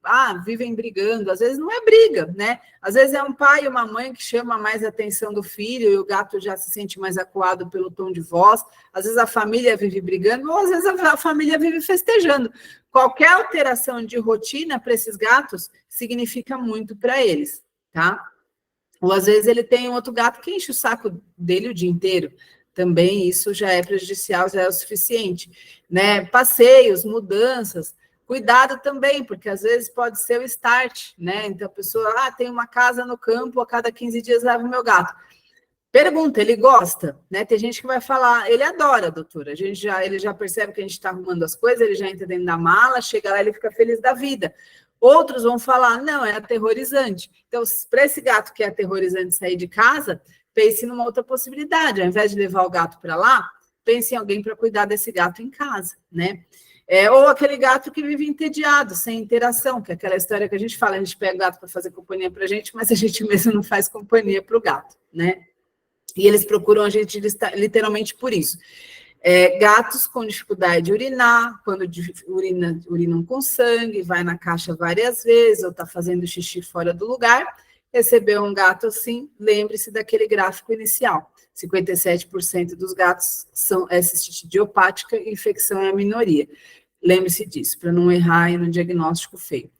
vivem brigando, às vezes não é briga, né? Às vezes é um pai e uma mãe que chama mais a atenção do filho e o gato já se sente mais acuado pelo tom de voz, às vezes a família vive brigando, ou às vezes a família vive festejando. Qualquer alteração de rotina para esses gatos significa muito para eles, tá? Ou às vezes ele tem um outro gato que enche o saco dele o dia inteiro. Também isso já é prejudicial, já é o suficiente, né? Passeios, mudanças, cuidado também, porque às vezes pode ser o start, né? Então a pessoa, tem uma casa no campo, a cada 15 dias leva o meu gato. Pergunta, ele gosta, né? Tem gente que vai falar, ele adora, doutora. Ele já percebe que a gente está arrumando as coisas, ele já entra dentro da mala, chega lá, ele fica feliz da vida. Outros vão falar, não, é aterrorizante. Então, para esse gato que é aterrorizante sair de casa, pense numa outra possibilidade. Ao invés de levar o gato para lá, pense em alguém para cuidar desse gato em casa, né? Ou aquele gato que vive entediado, sem interação, que é aquela história que a gente fala, a gente pega o gato para fazer companhia para a gente, mas a gente mesmo não faz companhia para o gato, né? E eles procuram a gente literalmente por isso. Gatos com dificuldade de urinar, quando urinam com sangue, vai na caixa várias vezes, ou está fazendo xixi fora do lugar. Recebeu um gato assim, lembre-se daquele gráfico inicial. 57% dos gatos são cistite idiopática e infecção é a minoria. Lembre-se disso, para não errar aí no diagnóstico feio.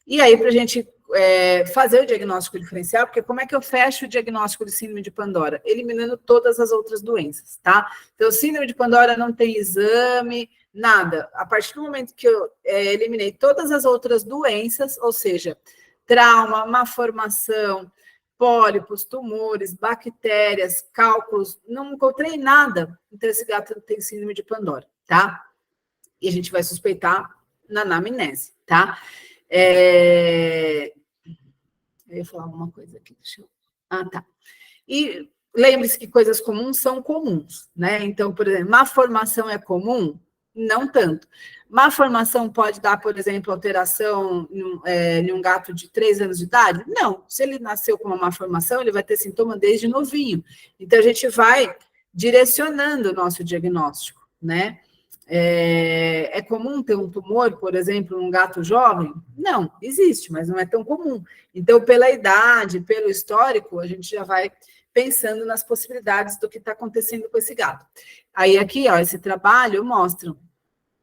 E aí, para a gente fazer o diagnóstico diferencial, porque como é que eu fecho o diagnóstico de síndrome de Pandora? Eliminando todas as outras doenças, tá? Então, síndrome de Pandora não tem exame, nada. A partir do momento que eu eliminei todas as outras doenças, ou seja, trauma, má formação, pólipos, tumores, bactérias, cálculos, não encontrei nada. Então, esse gato tem síndrome de Pandora, tá? E a gente vai suspeitar na anamnese, tá? Eu ia falar alguma coisa aqui, deixa eu... tá. E lembre-se que coisas comuns são comuns, né? Então, por exemplo, má formação é comum? Não tanto. Má formação pode dar, por exemplo, alteração em um gato de 3 anos de idade? Não. Se ele nasceu com uma má formação, ele vai ter sintoma desde novinho. Então, a gente vai direcionando o nosso diagnóstico, né? É comum ter um tumor, por exemplo, num gato jovem? Não, existe, mas não é tão comum. Então, pela idade, pelo histórico, a gente já vai pensando nas possibilidades do que está acontecendo com esse gato. Aí aqui, ó, esse trabalho mostra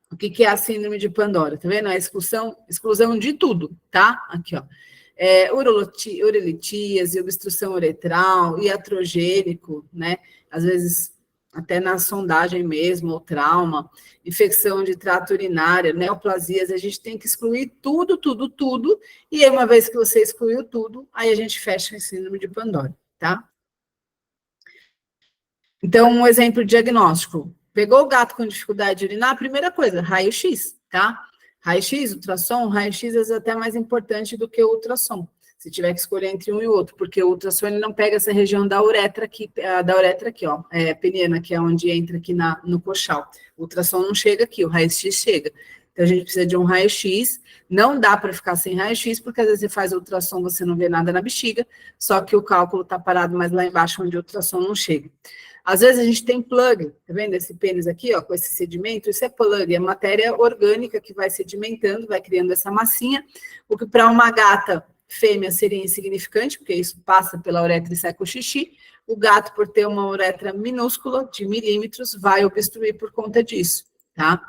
o que é a síndrome de Pandora, tá vendo? A exclusão de tudo, tá? Aqui, ó. Urolitíase, obstrução uretral, iatrogênico, né? Às vezes até na sondagem mesmo, ou trauma, infecção de trato urinário, neoplasias, a gente tem que excluir tudo, e aí uma vez que você excluiu tudo, aí a gente fecha a síndrome de Pandora, tá? Então, um exemplo diagnóstico. Pegou o gato com dificuldade de urinar, primeira coisa, raio-x, tá? Raio-x, ultrassom, raio-x é até mais importante do que o ultrassom, se tiver que escolher entre um e outro, porque o ultrassom ele não pega essa região da uretra aqui, ó, peniana, que é onde entra aqui no coxal. O ultrassom não chega aqui, o raio-x chega. Então, a gente precisa de um raio-x, não dá para ficar sem raio-x, porque às vezes você faz ultrassom, você não vê nada na bexiga, só que o cálculo está parado mais lá embaixo, onde o ultrassom não chega. Às vezes a gente tem plug, tá vendo esse pênis aqui, ó, com esse sedimento? Isso é plug, é matéria orgânica que vai sedimentando, vai criando essa massinha, o que para uma gata fêmea seria insignificante, porque isso passa pela uretra e sai com xixi. O gato, por ter uma uretra minúscula, de milímetros, vai obstruir por conta disso, tá?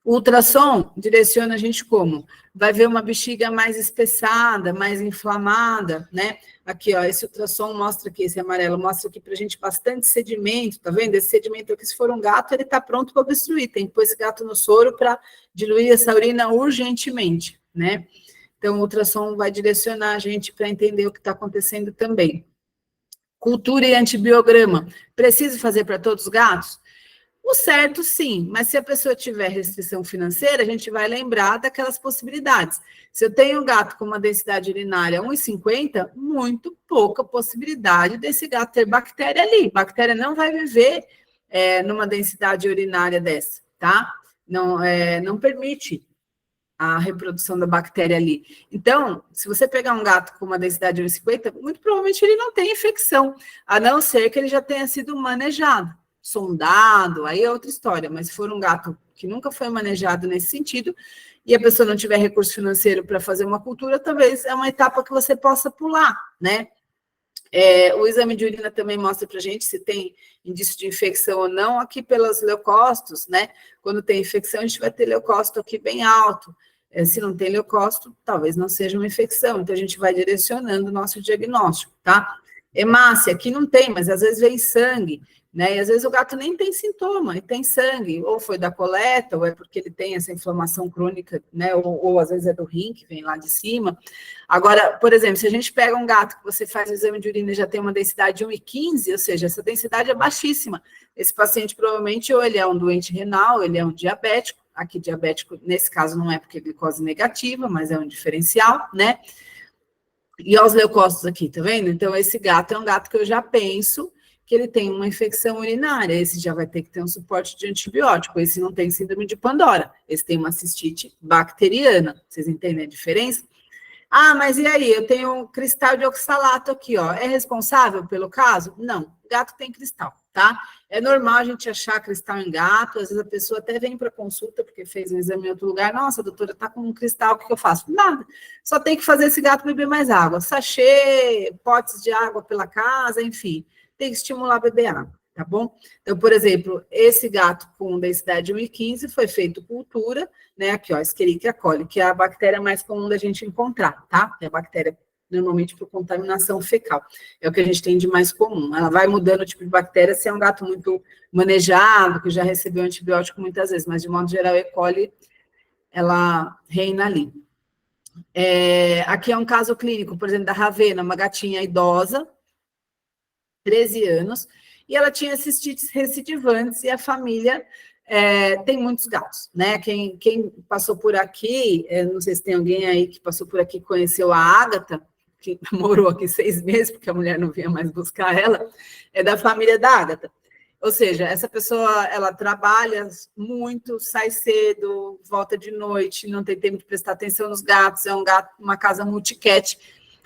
O ultrassom direciona a gente como? Vai ver uma bexiga mais espessada, mais inflamada, né? Aqui, ó, esse ultrassom mostra aqui, esse amarelo mostra aqui pra gente bastante sedimento, tá vendo? Esse sedimento aqui, se for um gato, ele tá pronto para obstruir. Tem que pôr esse gato no soro para diluir essa urina urgentemente, né? Então, o ultrassom vai direcionar a gente para entender o que está acontecendo também. Cultura e antibiograma. Preciso fazer para todos os gatos? O certo, sim, mas se a pessoa tiver restrição financeira, a gente vai lembrar daquelas possibilidades. Se eu tenho um gato com uma densidade urinária 1,50, muito pouca possibilidade desse gato ter bactéria ali. Bactéria não vai viver numa densidade urinária dessa, tá? Não permite a reprodução da bactéria ali. Então, se você pegar um gato com uma densidade de 1,50, muito provavelmente ele não tem infecção, a não ser que ele já tenha sido manejado, sondado, aí é outra história, mas se for um gato que nunca foi manejado nesse sentido, e a pessoa não tiver recurso financeiro para fazer uma cultura, talvez é uma etapa que você possa pular, né? O exame de urina também mostra para a gente se tem indício de infecção ou não, aqui pelos leucócitos, né? Quando tem infecção, a gente vai ter leucócito aqui bem alto. Se não tem leucócito, talvez não seja uma infecção, então a gente vai direcionando o nosso diagnóstico, tá? Hemácia, aqui não tem, mas às vezes vem sangue, né? E às vezes o gato nem tem sintoma, e tem sangue, ou foi da coleta, ou é porque ele tem essa inflamação crônica, né? Ou às vezes é do rim, que vem lá de cima. Agora, por exemplo, se a gente pega um gato que você faz o exame de urina e já tem uma densidade de 1,15, ou seja, essa densidade é baixíssima, esse paciente provavelmente ou ele é um doente renal, ou ele é um diabético. Aqui diabético, nesse caso, não é porque é glicose negativa, mas é um diferencial, né? E olha os leucócitos aqui, tá vendo? Então, esse gato é um gato que eu já penso que ele tem uma infecção urinária, esse já vai ter que ter um suporte de antibiótico, esse não tem síndrome de Pandora, esse tem uma cistite bacteriana, vocês entendem a diferença? Ah, mas e aí, eu tenho um cristal de oxalato aqui, ó, é responsável pelo caso? Não, gato tem cristal, tá? É normal a gente achar cristal em gato, às vezes a pessoa até vem para consulta, porque fez um exame em outro lugar, nossa, doutora, tá com um cristal, o que eu faço? Nada, só tem que fazer esse gato beber mais água, sachê, potes de água pela casa, enfim, tem que estimular a beber água, tá bom? Então, por exemplo, esse gato com densidade 1,15 foi feito cultura, né, aqui ó, Escherichia coli, que é a bactéria mais comum da gente encontrar, tá? É a bactéria normalmente por contaminação fecal. É o que a gente tem de mais comum. Ela vai mudando o tipo de bactéria se é um gato muito manejado, que já recebeu antibiótico muitas vezes, mas de modo geral, E. coli, ela reina ali. Aqui é um caso clínico, por exemplo, da Ravena, uma gatinha idosa, 13 anos, e ela tinha cistites recidivantes, e a família tem muitos gatos, né? Quem passou por aqui, não sei se tem alguém aí que passou por aqui e conheceu a Ágata, que morou aqui 6 meses, porque a mulher não vinha mais buscar ela, é da família da Ágata. Ou seja, essa pessoa, ela trabalha muito, sai cedo, volta de noite, não tem tempo de prestar atenção nos gatos, é uma casa multicat,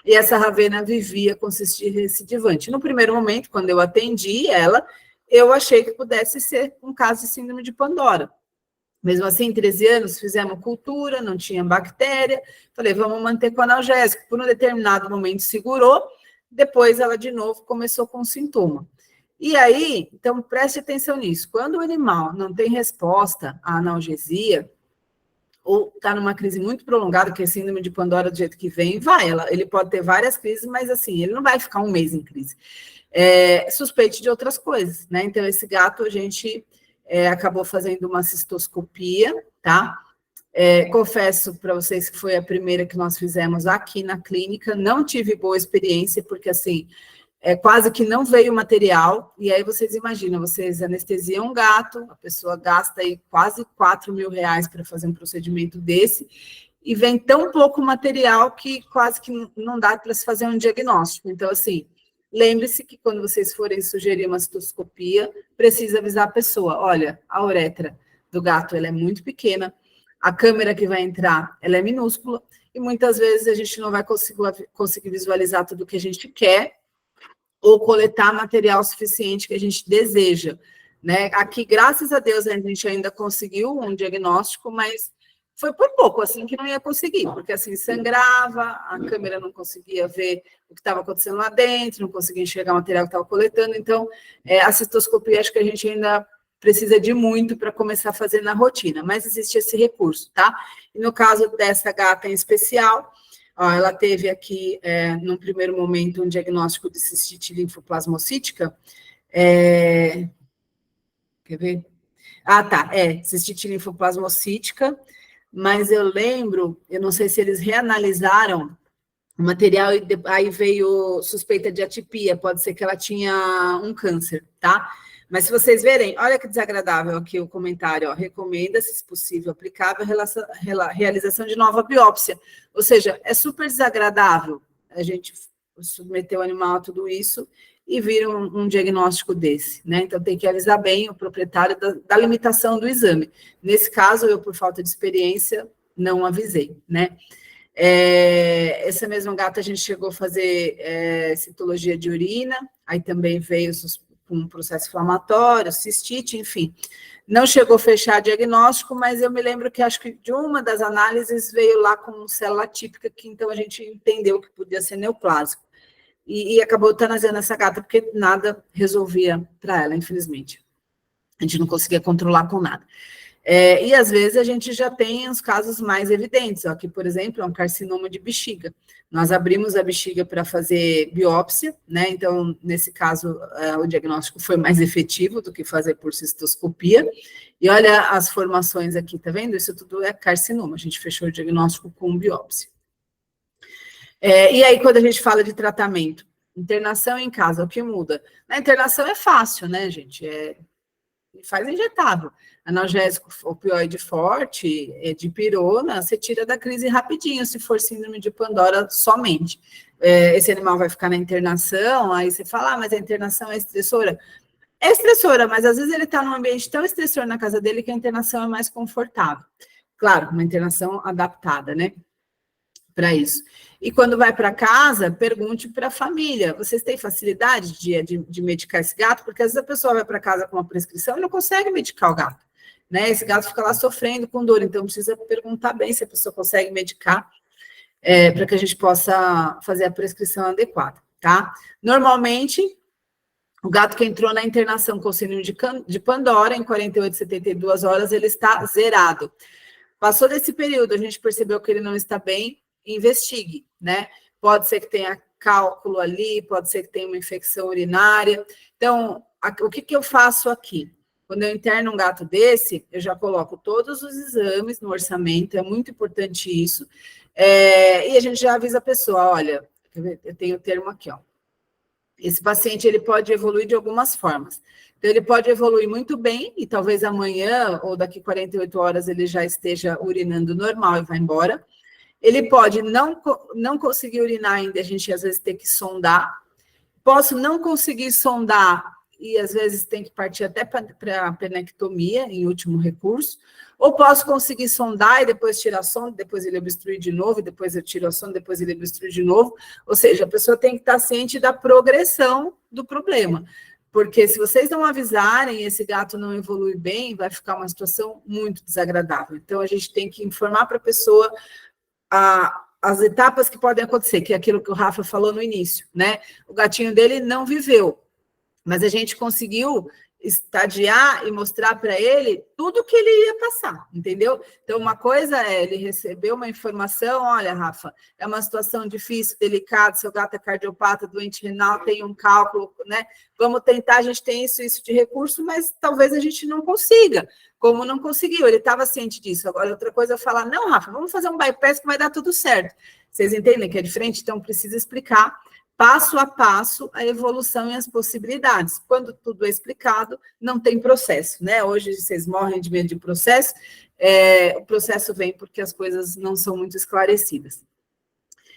e essa Ravena vivia com cistite recidivante. No primeiro momento, quando eu atendi ela, eu achei que pudesse ser um caso de síndrome de Pandora. Mesmo assim, 13 anos, fizemos cultura, não tinha bactéria, falei, vamos manter com analgésico. Por um determinado momento segurou, depois ela de novo começou com sintoma. E aí, então preste atenção nisso, quando o animal não tem resposta à analgesia, ou está numa crise muito prolongada, que é síndrome de Pandora do jeito que vem, ele pode ter várias crises, mas assim, ele não vai ficar um mês em crise. Suspeite de outras coisas, né? Então, esse gato, a gente acabou fazendo uma cistoscopia, tá? Confesso para vocês que foi a primeira que nós fizemos aqui na clínica, não tive boa experiência, porque assim, quase que não veio material, e aí vocês imaginam, vocês anestesiam um gato, a pessoa gasta aí quase R$4.000 para fazer um procedimento desse, e vem tão pouco material que quase que não dá para se fazer um diagnóstico. Então, assim, lembre-se que quando vocês forem sugerir uma cistoscopia, precisa avisar a pessoa, olha, a uretra do gato, ela é muito pequena, a câmera que vai entrar, ela é minúscula, e muitas vezes a gente não vai conseguir visualizar tudo o que a gente quer, ou coletar material suficiente que a gente deseja, né? Aqui, graças a Deus, a gente ainda conseguiu um diagnóstico, mas foi por pouco, assim, que não ia conseguir, porque, assim, sangrava, a câmera não conseguia ver o que estava acontecendo lá dentro, não conseguia enxergar o material que estava coletando, então, a cistoscopia, acho que a gente ainda precisa de muito para começar a fazer na rotina, mas existe esse recurso, tá? E no caso dessa gata em especial, ó, ela teve aqui, num primeiro momento, um diagnóstico de cistite linfoplasmocítica. Quer ver? Ah, tá, cistite linfoplasmocítica, mas eu lembro, eu não sei se eles reanalisaram o material e aí veio suspeita de atipia, pode ser que ela tinha um câncer, tá? Mas se vocês verem, olha que desagradável aqui o comentário, ó, recomenda-se, se possível, aplicável, realização de nova biópsia. Ou seja, é super desagradável a gente submeter o animal a tudo isso e vir um diagnóstico desse, né? Então, tem que avisar bem o proprietário da limitação do exame. Nesse caso, eu, por falta de experiência, não avisei, né? Essa mesma gata, a gente chegou a fazer citologia de urina, aí também veio com um processo inflamatório, cistite, enfim. Não chegou a fechar diagnóstico, mas eu me lembro que acho que de uma das análises veio lá com célula típica, que então a gente entendeu que podia ser neoplásico. E acabou eutanasiando essa gata, porque nada resolvia para ela, infelizmente. A gente não conseguia controlar com nada. E às vezes a gente já tem os casos mais evidentes. Aqui, por exemplo, é um carcinoma de bexiga. Nós abrimos a bexiga para fazer biópsia, né? Então, nesse caso, o diagnóstico foi mais efetivo do que fazer por cistoscopia. E olha as formações aqui, tá vendo? Isso tudo é carcinoma. A gente fechou o diagnóstico com biópsia. E aí, quando a gente fala de tratamento, internação em casa, o que muda? Na internação é fácil, né, gente? Faz injetável. Analgésico opioide forte, dipirona, você tira da crise rapidinho, se for síndrome de Pandora somente. Esse animal vai ficar na internação, aí você fala, mas a internação é estressora? É estressora, mas às vezes ele está num ambiente tão estressor na casa dele que a internação é mais confortável. Claro, uma internação adaptada, né? para isso. E quando vai para casa, pergunte para a família, vocês têm facilidade de medicar esse gato? Porque às vezes a pessoa vai para casa com uma prescrição e não consegue medicar o gato, né? Esse gato fica lá sofrendo com dor, então precisa perguntar bem se a pessoa consegue medicar, para que a gente possa fazer a prescrição adequada, tá? Normalmente, o gato que entrou na internação com síndrome de Pandora, em 48, 72 horas, ele está zerado. Passou desse período, a gente percebeu que ele não está bem, investigue, né? Pode ser que tenha cálculo ali, pode ser que tenha uma infecção urinária. Então, o que eu faço aqui? Quando eu interno um gato desse, eu já coloco todos os exames no orçamento, é muito importante isso. E a gente já avisa a pessoa, olha, eu tenho o termo aqui, ó. Esse paciente, ele pode evoluir de algumas formas. Então, ele pode evoluir muito bem, e talvez amanhã, ou daqui 48 horas, ele já esteja urinando normal e vai embora. Ele pode não conseguir urinar ainda, a gente às vezes tem que sondar. Posso não conseguir sondar, e às vezes tem que partir até para a penectomia, em último recurso. Ou posso conseguir sondar e depois tirar a sonda, depois ele obstruir de novo, depois eu tiro a sonda, depois ele obstrui de novo. Ou seja, a pessoa tem que estar ciente da progressão do problema. Porque se vocês não avisarem, esse gato não evolui bem, vai ficar uma situação muito desagradável. Então, a gente tem que informar para a pessoa as etapas que podem acontecer, que é aquilo que o Rafa falou no início, né? O gatinho dele não viveu, mas a gente conseguiu estadiar e mostrar para ele tudo que ele ia passar, entendeu? Então, uma coisa é ele receber uma informação, olha, Rafa, é uma situação difícil, delicada, seu gato é cardiopata, doente renal, tem um cálculo, né? Vamos tentar, a gente tem isso de recurso, mas talvez a gente não consiga. Como não conseguiu, ele estava ciente disso. Agora, outra coisa é falar, não, Rafa, vamos fazer um bypass que vai dar tudo certo. Vocês entendem que é diferente? Então, precisa explicar passo a passo a evolução e as possibilidades. Quando tudo é explicado, não tem processo, né? Hoje vocês morrem de medo de processo, o processo vem porque as coisas não são muito esclarecidas.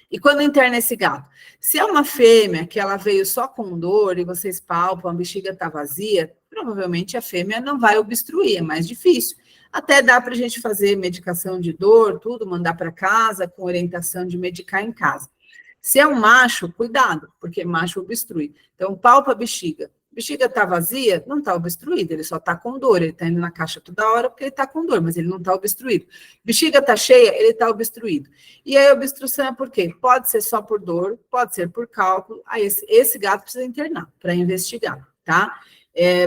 E quando interna esse gato? Se é uma fêmea que ela veio só com dor e vocês palpam, a bexiga está vazia, provavelmente a fêmea não vai obstruir, é mais difícil. Até dá para a gente fazer medicação de dor, tudo, mandar para casa, com orientação de medicar em casa. Se é um macho, cuidado, porque macho obstrui. Então, palpa a bexiga. Bexiga está vazia? Não está obstruída, ele só está com dor. Ele está indo na caixa toda hora porque ele está com dor, mas ele não está obstruído. Bexiga está cheia, ele está obstruído. E aí a obstrução é por quê? Pode ser só por dor, pode ser por cálculo. Aí esse gato precisa internar para investigar, tá?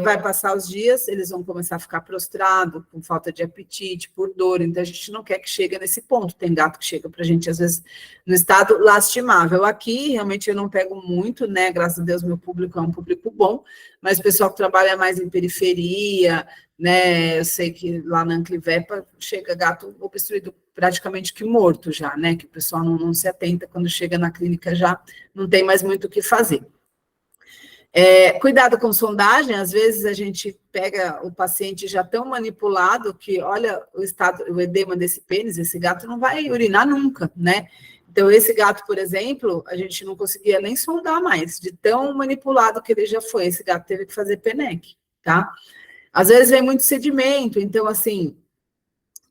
Vai passar os dias, eles vão começar a ficar prostrados, com falta de apetite, por dor, então a gente não quer que chegue nesse ponto. Tem gato que chega para a gente, às vezes, no estado lastimável. Aqui, realmente, eu não pego muito, né? Graças a Deus, meu público é um público bom, mas o pessoal que trabalha mais em periferia, né? Eu sei que lá na Anclivepa chega gato obstruído praticamente que morto já, né? Que o pessoal não se atenta, quando chega na clínica já não tem mais muito o que fazer. Cuidado com sondagem, às vezes a gente pega o paciente já tão manipulado que, olha o edema desse pênis, esse gato não vai urinar nunca, né? Então, esse gato, por exemplo, a gente não conseguia nem sondar mais, de tão manipulado que ele já foi, esse gato teve que fazer PENEC, tá? Às vezes vem muito sedimento, então, assim,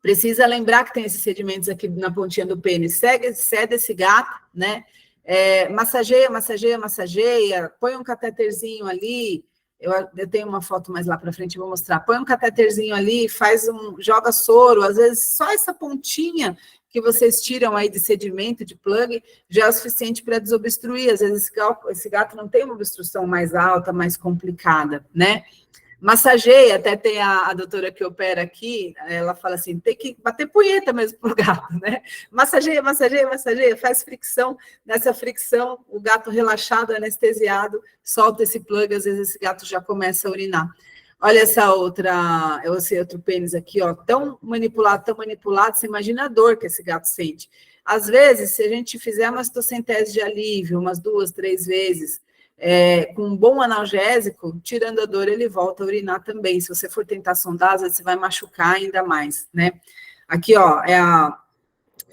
precisa lembrar que tem esses sedimentos aqui na pontinha do pênis, cede esse gato, né? Massageia, põe um cateterzinho ali, eu tenho uma foto mais lá para frente, eu vou mostrar, põe um cateterzinho ali, joga soro, às vezes só essa pontinha que vocês tiram aí de sedimento, de plug, já é o suficiente para desobstruir, às vezes esse gato não tem uma obstrução mais alta, mais complicada, né? Massageia, até tem a doutora que opera aqui, ela fala assim, tem que bater punheta mesmo pro gato, né? Massageia, faz fricção, nessa fricção, o gato relaxado, anestesiado, solta esse plug, às vezes esse gato já começa a urinar. Olha esse outro pênis aqui, ó, tão manipulado, você imagina a dor que esse gato sente. Às vezes, se a gente fizer uma citocentese de alívio, umas 2, 3 vezes, com um bom analgésico, tirando a dor, ele volta a urinar também. Se você for tentar sondar, às vezes você vai machucar ainda mais, né? Aqui, ó, é a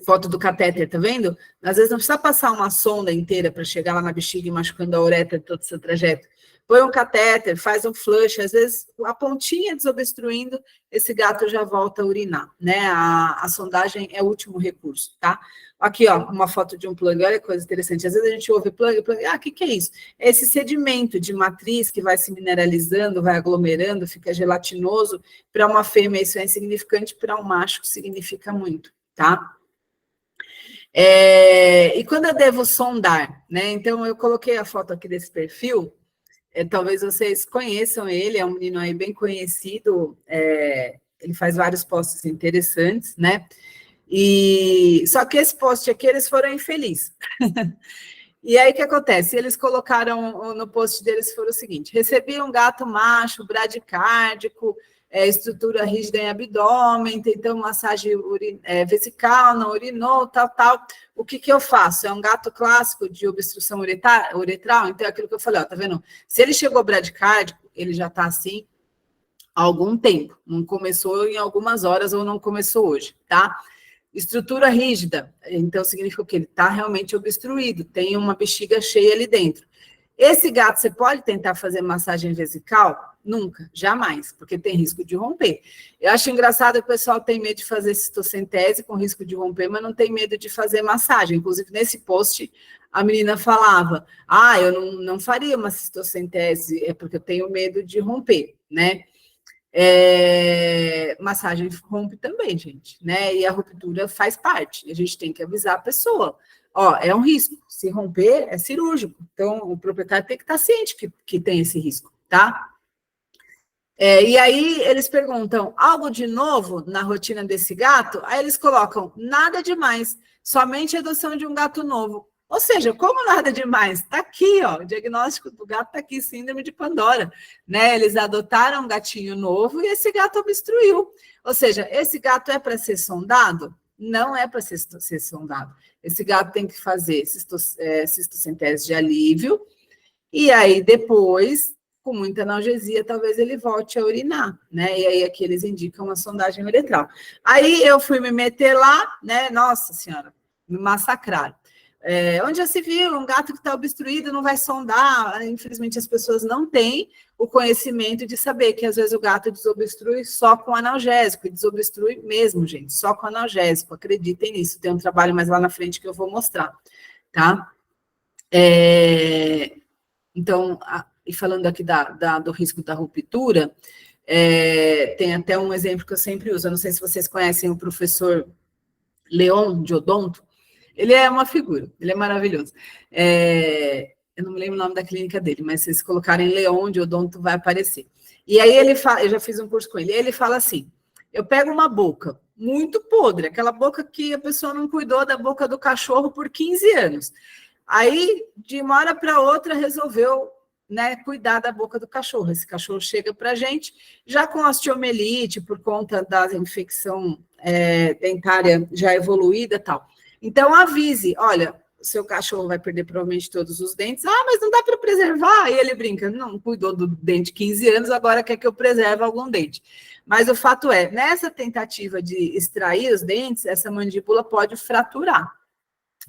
foto do catéter, tá vendo? Às vezes não precisa passar uma sonda inteira para chegar lá na bexiga e machucando a uretra todo o seu trajeto. põe um catéter, faz um flush, às vezes a pontinha desobstruindo, esse gato já volta a urinar, né? A sondagem é o último recurso, tá? Aqui, ó, uma foto de um plug, olha que coisa interessante. Às vezes a gente ouve plug, o que é isso? É esse sedimento de matriz que vai se mineralizando, vai aglomerando, fica gelatinoso. Para uma fêmea isso é insignificante, para um macho significa muito, tá? E quando eu devo sondar, né? Então, eu coloquei a foto aqui desse perfil, talvez vocês conheçam ele, é um menino aí bem conhecido, ele faz vários posts interessantes, né? E só que esse post aqui, eles foram infelizes. E aí, o que acontece? Eles colocaram no post deles, foi o seguinte: recebi um gato macho, bradicárdico, estrutura rígida em abdômen, tentou massagem vesical, não urinou, tal. O que eu faço? É um gato clássico de obstrução uretral, então é aquilo que eu falei, ó, tá vendo? Se ele chegou bradicárdico, ele já tá assim há algum tempo, não começou em algumas horas ou não começou hoje, tá? Estrutura rígida, então significa que ele está realmente obstruído, tem uma bexiga cheia ali dentro. Esse gato, você pode tentar fazer massagem vesical? Nunca, jamais, porque tem risco de romper. Eu acho engraçado que o pessoal tem medo de fazer cistocentese com risco de romper, mas não tem medo de fazer massagem. Inclusive, nesse post, a menina falava, eu não faria uma cistocentese, é porque eu tenho medo de romper, né? Massagem rompe também, gente, né? E a ruptura faz parte. A gente tem que avisar a pessoa. Ó, é um risco. Se romper, é cirúrgico. Então, o proprietário tem que estar ciente que tem esse risco, tá? E aí, eles perguntam, algo de novo na rotina desse gato? Aí eles colocam, nada demais, somente a adoção de um gato novo. Ou seja, como nada demais? Está aqui, ó, o diagnóstico do gato está aqui, síndrome de Pandora, né? Eles adotaram um gatinho novo e esse gato obstruiu. Ou seja, esse gato é para ser sondado? Não é para ser sondado. Esse gato tem que fazer cistocentese de alívio e aí depois, com muita analgesia, talvez ele volte a urinar, né? E aí aqui eles indicam a sondagem uretral. Aí eu fui me meter lá, né? Nossa Senhora, me massacraram. Onde já se viu, um gato que está obstruído não vai sondar. Infelizmente, as pessoas não têm o conhecimento de saber que, às vezes, o gato desobstrui só com analgésico, e desobstrui mesmo, gente, só com analgésico. Acreditem nisso, tem um trabalho mais lá na frente que eu vou mostrar, tá? Então, e falando aqui do risco da ruptura, tem até um exemplo que eu sempre uso, eu não sei se vocês conhecem o professor Leon de Odonto. Ele é uma figura, ele é maravilhoso. Eu não me lembro o nome da clínica dele, mas se vocês colocarem Leon de Odonto, vai aparecer. E aí ele fala, eu já fiz um curso com ele, ele fala assim, eu pego uma boca muito podre, aquela boca que a pessoa não cuidou da boca do cachorro por 15 anos. Aí, de uma hora para outra, resolveu, né, cuidar da boca do cachorro. Esse cachorro chega para a gente já com osteomielite, por conta da infecção dentária já evoluída e tal. Então, avise, olha, o seu cachorro vai perder provavelmente todos os dentes. Mas não dá para preservar. E ele brinca, não, cuidou do dente 15 anos, agora quer que eu preserve algum dente. Mas o fato é, nessa tentativa de extrair os dentes, essa mandíbula pode fraturar.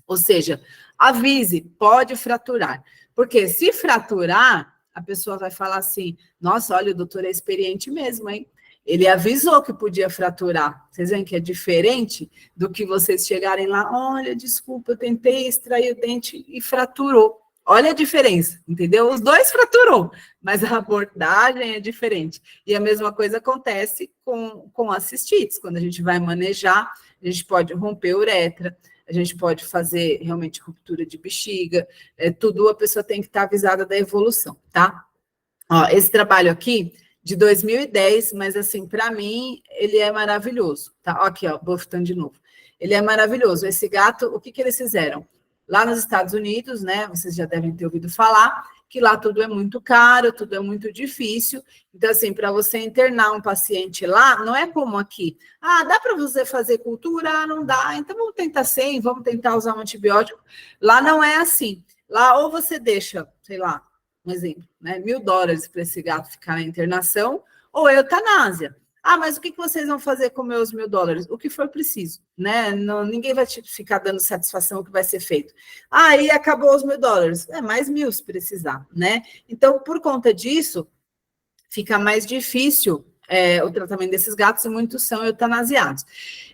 Ou seja, avise, pode fraturar. Porque se fraturar, a pessoa vai falar assim, nossa, olha, o doutor é experiente mesmo, hein? Ele avisou que podia fraturar. Vocês veem que é diferente do que vocês chegarem lá, olha, desculpa, eu tentei extrair o dente e fraturou. Olha a diferença, entendeu? Os dois fraturou, mas a abordagem é diferente. E a mesma coisa acontece com as cistites. Quando a gente vai manejar, a gente pode romper a uretra, a gente pode fazer realmente ruptura de bexiga, tudo a pessoa tem que estar avisada da evolução, tá? Ó, esse trabalho aqui, de 2010, mas assim, para mim, ele é maravilhoso, tá? Ó, aqui, ó, bofetando de novo. Ele é maravilhoso. Esse gato, o que eles fizeram? Lá nos Estados Unidos, né, vocês já devem ter ouvido falar, que lá tudo é muito caro, tudo é muito difícil. Então, assim, para você internar um paciente lá, não é como aqui. Dá para você fazer cultura? Não dá. Então, vamos tentar sem, vamos tentar usar um antibiótico. Lá não é assim. Lá, ou você deixa, sei lá, um exemplo, né, $1.000 para esse gato ficar na internação, ou eutanásia. Ah, mas o que vocês vão fazer com meus $1.000? O que for preciso, né? Não, ninguém vai ficar dando satisfação o que vai ser feito. Ah, e acabou os $1.000. Mais 1.000 se precisar, né? Então, por conta disso, fica mais difícil o tratamento desses gatos e muitos são eutanasiados.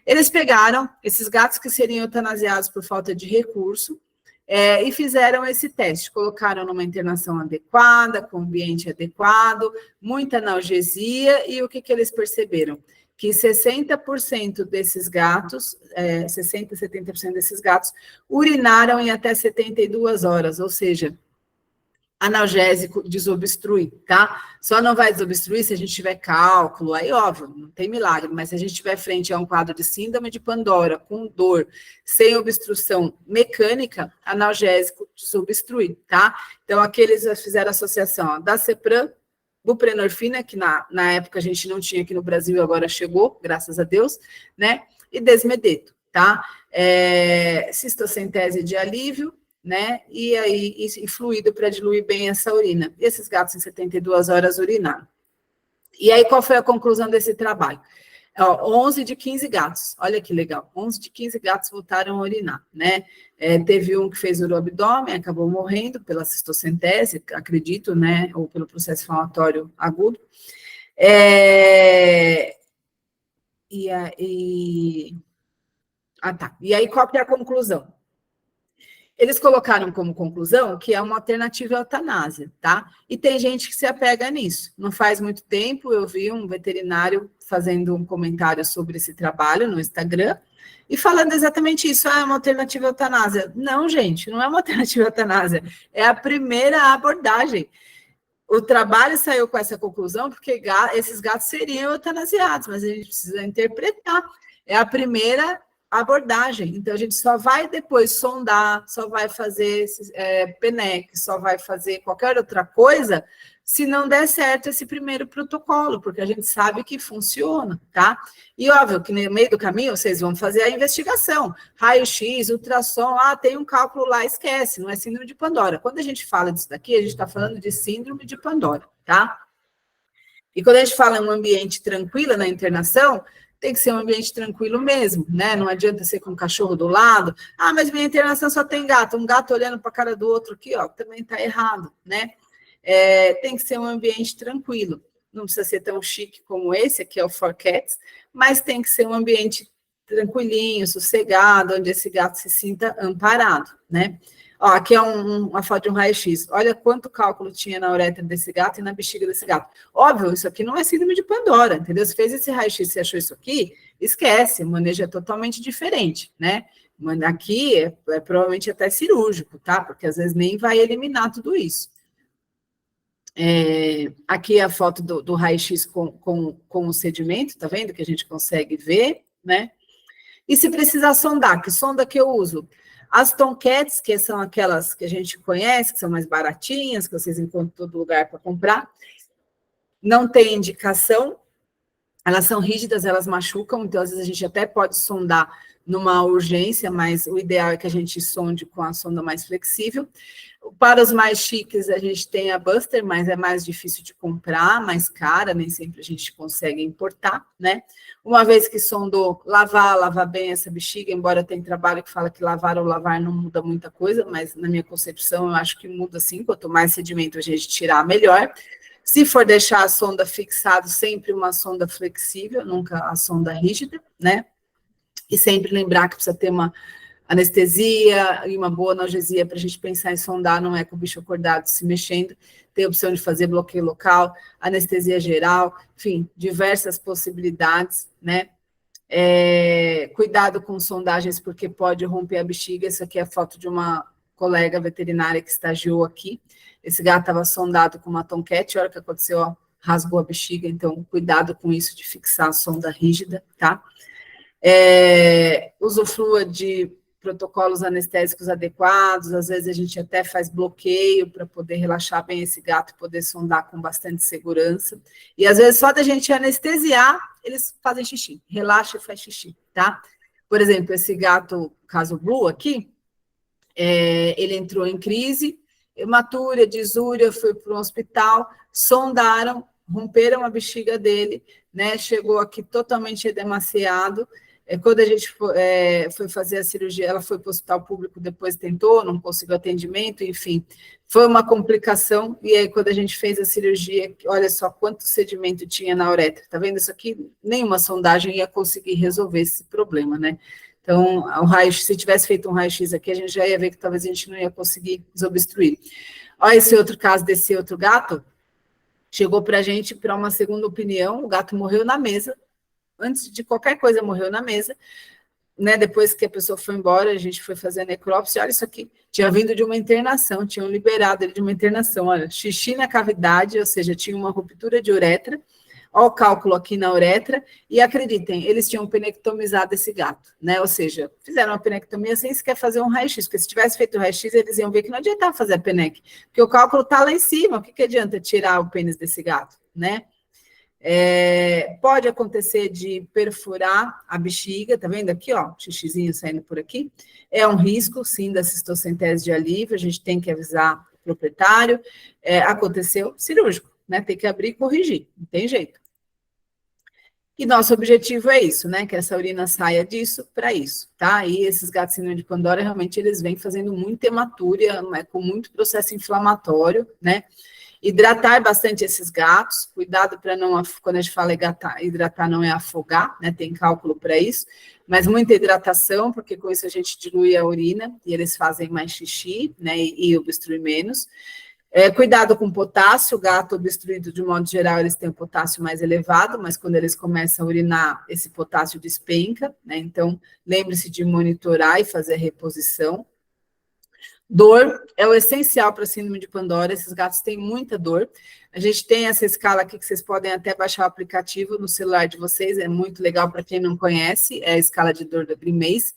Eles pegaram esses gatos que seriam eutanasiados por falta de recurso e fizeram esse teste, colocaram numa internação adequada, com ambiente adequado, muita analgesia, e o que eles perceberam? Que 60% desses gatos, 60%, 70% desses gatos, urinaram em até 72 horas, ou seja, analgésico desobstrui, tá? Só não vai desobstruir se a gente tiver cálculo, aí óbvio, não tem milagre, mas se a gente estiver frente a um quadro de síndrome de Pandora, com dor, sem obstrução mecânica, analgésico desobstrui, tá? Então, aqueles fizeram associação da Cepram, buprenorfina, que na época a gente não tinha aqui no Brasil, agora chegou, graças a Deus, né? E desmedeto, tá? Cistocentese de alívio, né? E aí, e fluido para diluir bem essa urina. E esses gatos em 72 horas urinaram. E aí, qual foi a conclusão desse trabalho? 11 de 15 gatos, olha que legal, 11 de 15 gatos voltaram a urinar, né? Teve um que fez uroabdômen, acabou morrendo pela cistocentese, acredito, né? Ou pelo processo inflamatório agudo. E aí, qual que é a conclusão? Eles colocaram como conclusão que é uma alternativa à eutanásia, tá? E tem gente que se apega nisso. Não faz muito tempo eu vi um veterinário fazendo um comentário sobre esse trabalho no Instagram e falando exatamente isso. É uma alternativa à eutanásia. Não, gente, não é uma alternativa à eutanásia. É a primeira abordagem. O trabalho saiu com essa conclusão porque esses gatos seriam eutanasiados, mas a gente precisa interpretar. É a primeira abordagem, então a gente só vai depois sondar, só vai fazer PENEC, só vai fazer qualquer outra coisa se não der certo esse primeiro protocolo, porque a gente sabe que funciona, tá? E óbvio que no meio do caminho vocês vão fazer a investigação, raio-x, ultrassom, tem um cálculo lá, esquece, não é síndrome de Pandora. Quando a gente fala disso daqui, a gente está falando de síndrome de Pandora, tá? E quando a gente fala em um ambiente tranquilo na internação, tem que ser um ambiente tranquilo mesmo, né? Não adianta ser com um cachorro do lado. Ah, mas minha internação só tem gato. Um gato olhando para a cara do outro aqui, ó, também está errado, né? Tem que ser um ambiente tranquilo. Não precisa ser tão chique como esse, aqui é o For Cats, mas tem que ser um ambiente tranquilinho, sossegado, onde esse gato se sinta amparado, né? Ó, aqui é uma foto de um raio-x. Olha quanto cálculo tinha na uretra desse gato e na bexiga desse gato. Óbvio, isso aqui não é síndrome de Pandora, entendeu? Se fez esse raio-x e achou isso aqui, esquece, o manejo é totalmente diferente, né? Aqui é provavelmente até cirúrgico, tá? Porque às vezes nem vai eliminar tudo isso. Aqui é a foto do raio-x com o sedimento, tá vendo? Que a gente consegue ver, né? E se precisar sondar, que sonda que eu uso? As Tomcats, que são aquelas que a gente conhece, que são mais baratinhas, que vocês encontram em todo lugar para comprar, não tem indicação, elas são rígidas, elas machucam, então às vezes a gente até pode sondar numa urgência, mas o ideal é que a gente sonde com a sonda mais flexível. Para os mais chiques, a gente tem a Buster, mas é mais difícil de comprar, mais cara, nem sempre a gente consegue importar, né? Uma vez que sondou, lavar bem essa bexiga, embora tenha trabalho que fala que lavar ou lavar não muda muita coisa, mas na minha concepção eu acho que muda sim, quanto mais sedimento a gente tirar, melhor. Se for deixar a sonda fixada, sempre uma sonda flexível, nunca a sonda rígida, né? E sempre lembrar que precisa ter uma anestesia e uma boa analgesia para a gente pensar em sondar, não é com o bicho acordado se mexendo, tem a opção de fazer bloqueio local, anestesia geral, enfim, diversas possibilidades, né? Cuidado com sondagens, porque pode romper a bexiga. Essa aqui é a foto de uma colega veterinária que estagiou aqui. Esse gato estava sondado com uma Tomcat, a hora que aconteceu, ó, rasgou a bexiga, então cuidado com isso de fixar a sonda rígida, tá? Usufrua de protocolos anestésicos adequados, às vezes a gente até faz bloqueio para poder relaxar bem esse gato e poder sondar com bastante segurança. E às vezes só da gente anestesiar, eles fazem xixi, relaxa e faz xixi, tá? Por exemplo, esse gato, caso Blue aqui, ele entrou em crise, hematúria, disúria, foi para um hospital, sondaram, romperam a bexiga dele, né? Chegou aqui totalmente edemaciado. Quando a gente foi fazer a cirurgia, ela foi para o hospital público, depois tentou, não conseguiu atendimento, enfim, foi uma complicação. E aí, quando a gente fez a cirurgia, olha só quanto sedimento tinha na uretra. Tá vendo isso aqui? Nenhuma sondagem ia conseguir resolver esse problema, né? Então, o raio, se tivesse feito um raio-x aqui, a gente já ia ver que talvez a gente não ia conseguir desobstruir. Olha esse outro caso desse outro gato. Chegou para a gente para uma segunda opinião, o gato morreu na mesa. Antes de qualquer coisa, morreu na mesa, né? Depois que a pessoa foi embora, a gente foi fazer a necrópsia. Olha isso aqui, tinha vindo de uma internação, tinham liberado ele de uma internação. Olha, xixi na cavidade, ou seja, tinha uma ruptura de uretra. Olha o cálculo aqui na uretra. E acreditem, eles tinham penectomizado esse gato, né? Ou seja, fizeram uma penectomia sem sequer fazer um raio-x, porque se tivesse feito o raio-x, eles iam ver que não adiantava fazer a penec, porque o cálculo está lá em cima. O que adianta tirar o pênis desse gato, né? Pode acontecer de perfurar a bexiga, tá vendo aqui, ó, xixizinho saindo por aqui. É um risco, sim, da cistocentese de alívio, a gente tem que avisar o proprietário. Aconteceu cirúrgico, né? Tem que abrir e corrigir, não tem jeito. E nosso objetivo é isso, né? Que essa urina saia disso para isso, tá? E esses gatos síndrome de Pandora, realmente, eles vêm fazendo muita hematúria, com muito processo inflamatório, né? Hidratar bastante esses gatos, cuidado para não, quando a gente fala hidratar, não é afogar, né? Tem cálculo para isso, mas muita hidratação, porque com isso a gente dilui a urina e eles fazem mais xixi, né? E obstrui menos. Cuidado com potássio, o gato obstruído, de modo geral, eles têm o potássio mais elevado, mas quando eles começam a urinar, esse potássio despenca, né? Então, lembre-se de monitorar e fazer a reposição. Dor é o essencial para a síndrome de Pandora, esses gatos têm muita dor. A gente tem essa escala aqui que vocês podem até baixar o aplicativo no celular de vocês, é muito legal para quem não conhece, é a escala de dor da Grimace.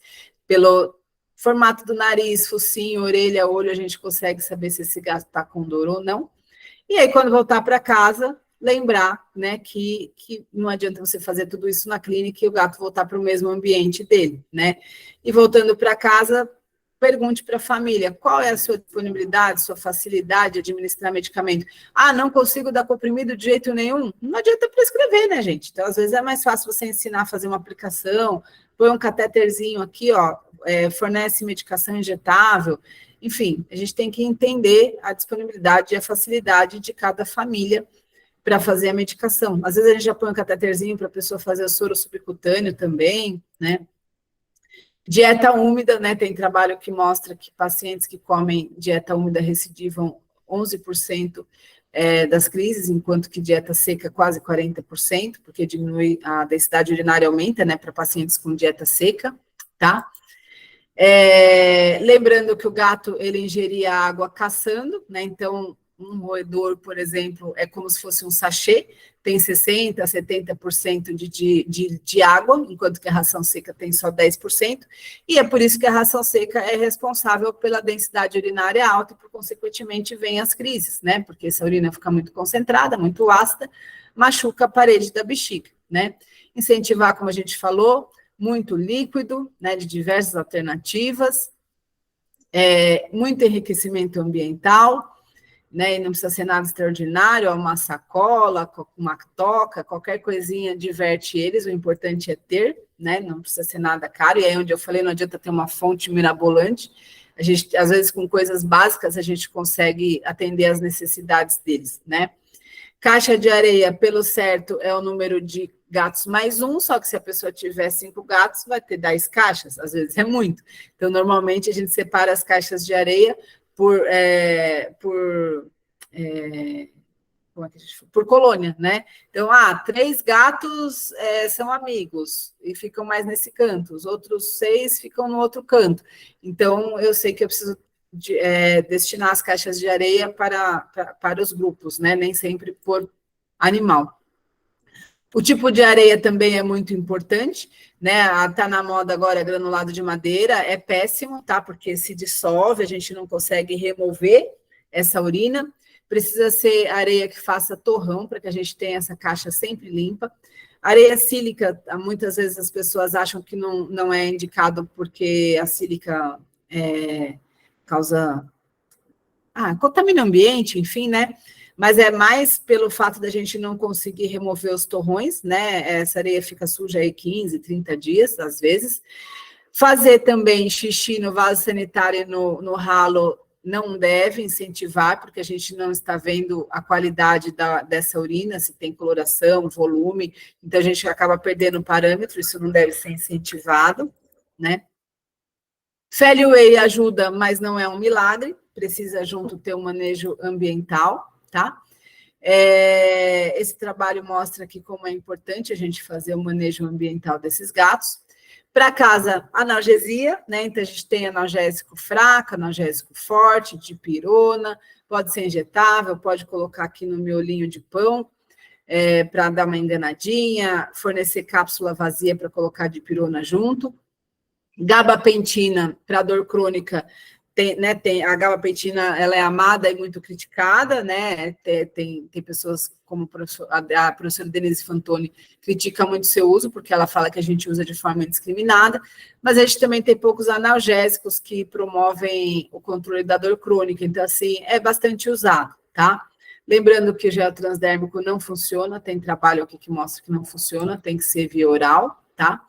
Pelo formato do nariz, focinho, orelha, olho, a gente consegue saber se esse gato está com dor ou não. E aí, quando voltar para casa, lembrar, né, que não adianta você fazer tudo isso na clínica e o gato voltar para o mesmo ambiente dele, né? E voltando para casa, pergunte para a família, qual é a sua disponibilidade, sua facilidade de administrar medicamento? Ah, não consigo dar comprimido de jeito nenhum? Não adianta prescrever, né, gente? Então, às vezes é mais fácil você ensinar a fazer uma aplicação, põe um catéterzinho aqui, ó, fornece medicação injetável. Enfim, a gente tem que entender a disponibilidade e a facilidade de cada família para fazer a medicação. Às vezes a gente já põe um catéterzinho para a pessoa fazer o soro subcutâneo também, né? Dieta úmida, né? Tem trabalho que mostra que pacientes que comem dieta úmida recidivam 11% das crises, enquanto que dieta seca quase 40%, porque diminui a densidade urinária, aumenta, né? Para pacientes com dieta seca, tá? Lembrando que o gato, ele ingeria água caçando, né? Então, um roedor, por exemplo, é como se fosse um sachê, tem 60%, 70% de água, enquanto que a ração seca tem só 10%, e é por isso que a ração seca é responsável pela densidade urinária alta e, por consequentemente, vem as crises, né? Porque essa urina fica muito concentrada, muito ácida, machuca a parede da bexiga, né? Incentivar, como a gente falou, muito líquido, né, de diversas alternativas, muito enriquecimento ambiental, né, e não precisa ser nada extraordinário, uma sacola, uma toca, qualquer coisinha diverte eles, o importante é ter, né, não precisa ser nada caro, e aí onde eu falei, não adianta ter uma fonte mirabolante, a gente, às vezes, com coisas básicas, a gente consegue atender às necessidades deles, né. Caixa de areia, pelo certo, é o número de gatos mais um, só que se a pessoa tiver 5 gatos, vai ter 10 caixas, às vezes é muito. Então, normalmente, a gente separa as caixas de areia por colônia, né? Então, 3 gatos são amigos e ficam mais nesse canto, os outros 6 ficam no outro canto. Então, eu sei que eu preciso destinar as caixas de areia para os grupos, né? Nem sempre por animal. O tipo de areia também é muito importante, né? Tá na moda agora granulado de madeira, é péssimo, tá? Porque se dissolve, a gente não consegue remover essa urina. Precisa ser areia que faça torrão, para que a gente tenha essa caixa sempre limpa. Areia sílica, muitas vezes as pessoas acham que não é indicado porque a sílica contamina o ambiente, enfim, né? mas é mais pelo fato da gente não conseguir remover os torrões, né? Essa areia fica suja aí 15, 30 dias, às vezes. Fazer também xixi no vaso sanitário e no ralo não deve incentivar, porque a gente não está vendo a qualidade dessa urina, se tem coloração, volume, então a gente acaba perdendo o parâmetro, isso não deve ser incentivado, né? Fairway Whey ajuda, mas não é um milagre, precisa junto ter um manejo ambiental, tá? Esse trabalho mostra aqui como é importante a gente fazer o manejo ambiental desses gatos. Para casa, analgesia, né? Então a gente tem analgésico fraco, analgésico forte, dipirona, pode ser injetável, pode colocar aqui no miolinho de pão, para dar uma enganadinha, fornecer cápsula vazia para colocar dipirona junto. Gabapentina, para dor crônica, a gabapentina, ela é amada e muito criticada, né? Tem pessoas como a professora Denise Fantoni critica muito seu uso, porque ela fala que a gente usa de forma indiscriminada, mas a gente também tem poucos analgésicos que promovem o controle da dor crônica, então, assim, é bastante usado, tá? Lembrando que o gel transdérmico não funciona, tem trabalho aqui que mostra que não funciona, tem que ser via oral, tá?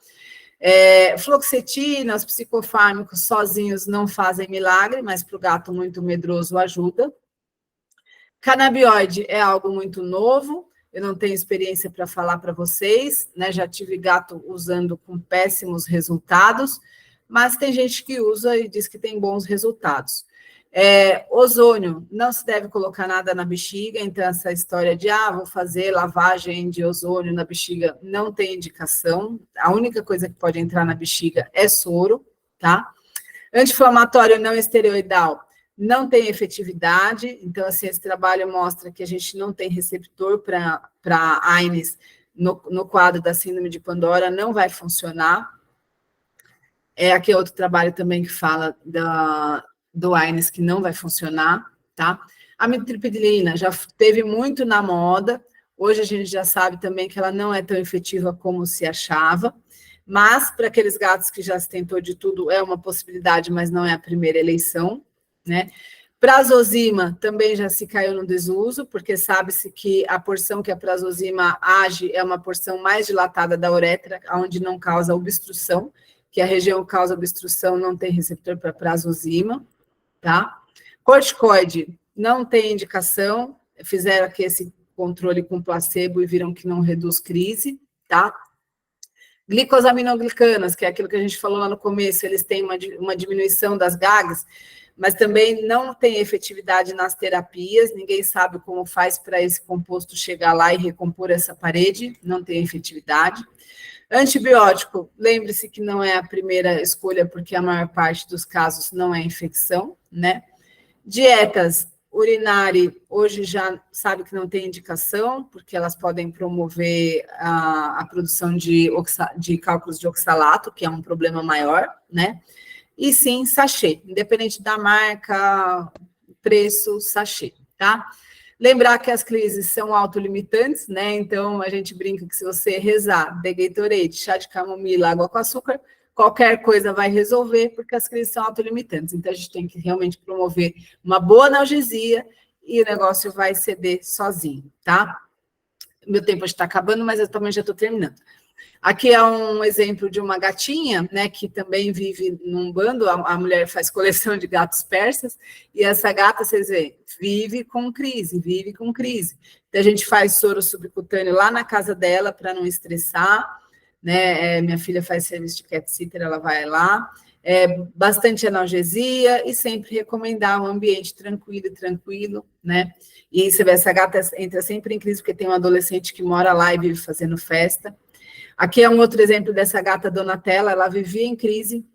Fluoxetina, os psicofármacos sozinhos não fazem milagre, mas para o gato muito medroso ajuda. Canabinoide é algo muito novo, eu não tenho experiência para falar para vocês, né? Já tive gato usando com péssimos resultados, mas tem gente que usa e diz que tem bons resultados. Ozônio, não se deve colocar nada na bexiga, então essa história de, vou fazer lavagem de ozônio na bexiga, não tem indicação, a única coisa que pode entrar na bexiga é soro, tá? Anti-inflamatório não esteroidal, não tem efetividade, então, assim, esse trabalho mostra que a gente não tem receptor para AINES no quadro da síndrome de Pandora, não vai funcionar. Aqui é outro trabalho também que fala do AINES que não vai funcionar, tá? A amitriptilina já teve muito na moda, hoje a gente já sabe também que ela não é tão efetiva como se achava, mas para aqueles gatos que já se tentou de tudo, é uma possibilidade, mas não é a primeira eleição, né? Prazosima também já se caiu no desuso, porque sabe-se que a porção que a prazosima age é uma porção mais dilatada da uretra, onde não causa obstrução, que a região causa obstrução não tem receptor para prazosima, tá? Corticoide não tem indicação, fizeram aqui esse controle com placebo e viram que não reduz crise, tá? Glicosaminoglicanas, que é aquilo que a gente falou lá no começo, eles têm uma diminuição das GAGs, mas também não tem efetividade nas terapias, ninguém sabe como faz para esse composto chegar lá e recompor essa parede, não tem efetividade. Antibiótico, lembre-se que não é a primeira escolha, porque a maior parte dos casos não é infecção, né? Dietas, Urinari, hoje já sabe que não tem indicação, porque elas podem promover a produção de cálculos de oxalato, que é um problema maior, né? E sim, sachê, independente da marca, preço, sachê, tá? Lembrar que as crises são autolimitantes, né? Então, a gente brinca que se você rezar, de Gatorade, chá de camomila, água com açúcar, qualquer coisa vai resolver, porque as crises são autolimitantes. Então, a gente tem que realmente promover uma boa analgesia e o negócio vai ceder sozinho, tá? Meu tempo está acabando, mas eu também já estou terminando. Aqui é um exemplo de uma gatinha, né, que também vive num bando, a mulher faz coleção de gatos persas, e essa gata, vocês veem, vive com crise. Então, a gente faz soro subcutâneo lá na casa dela para não estressar, né, minha filha faz serviço de cat sitter, ela vai lá, bastante analgesia e sempre recomendar um ambiente tranquilo, né, e você vê, essa gata entra sempre em crise porque tem um adolescente que mora lá e vive fazendo festa. Aqui é um outro exemplo dessa gata Donatella, ela vivia em crise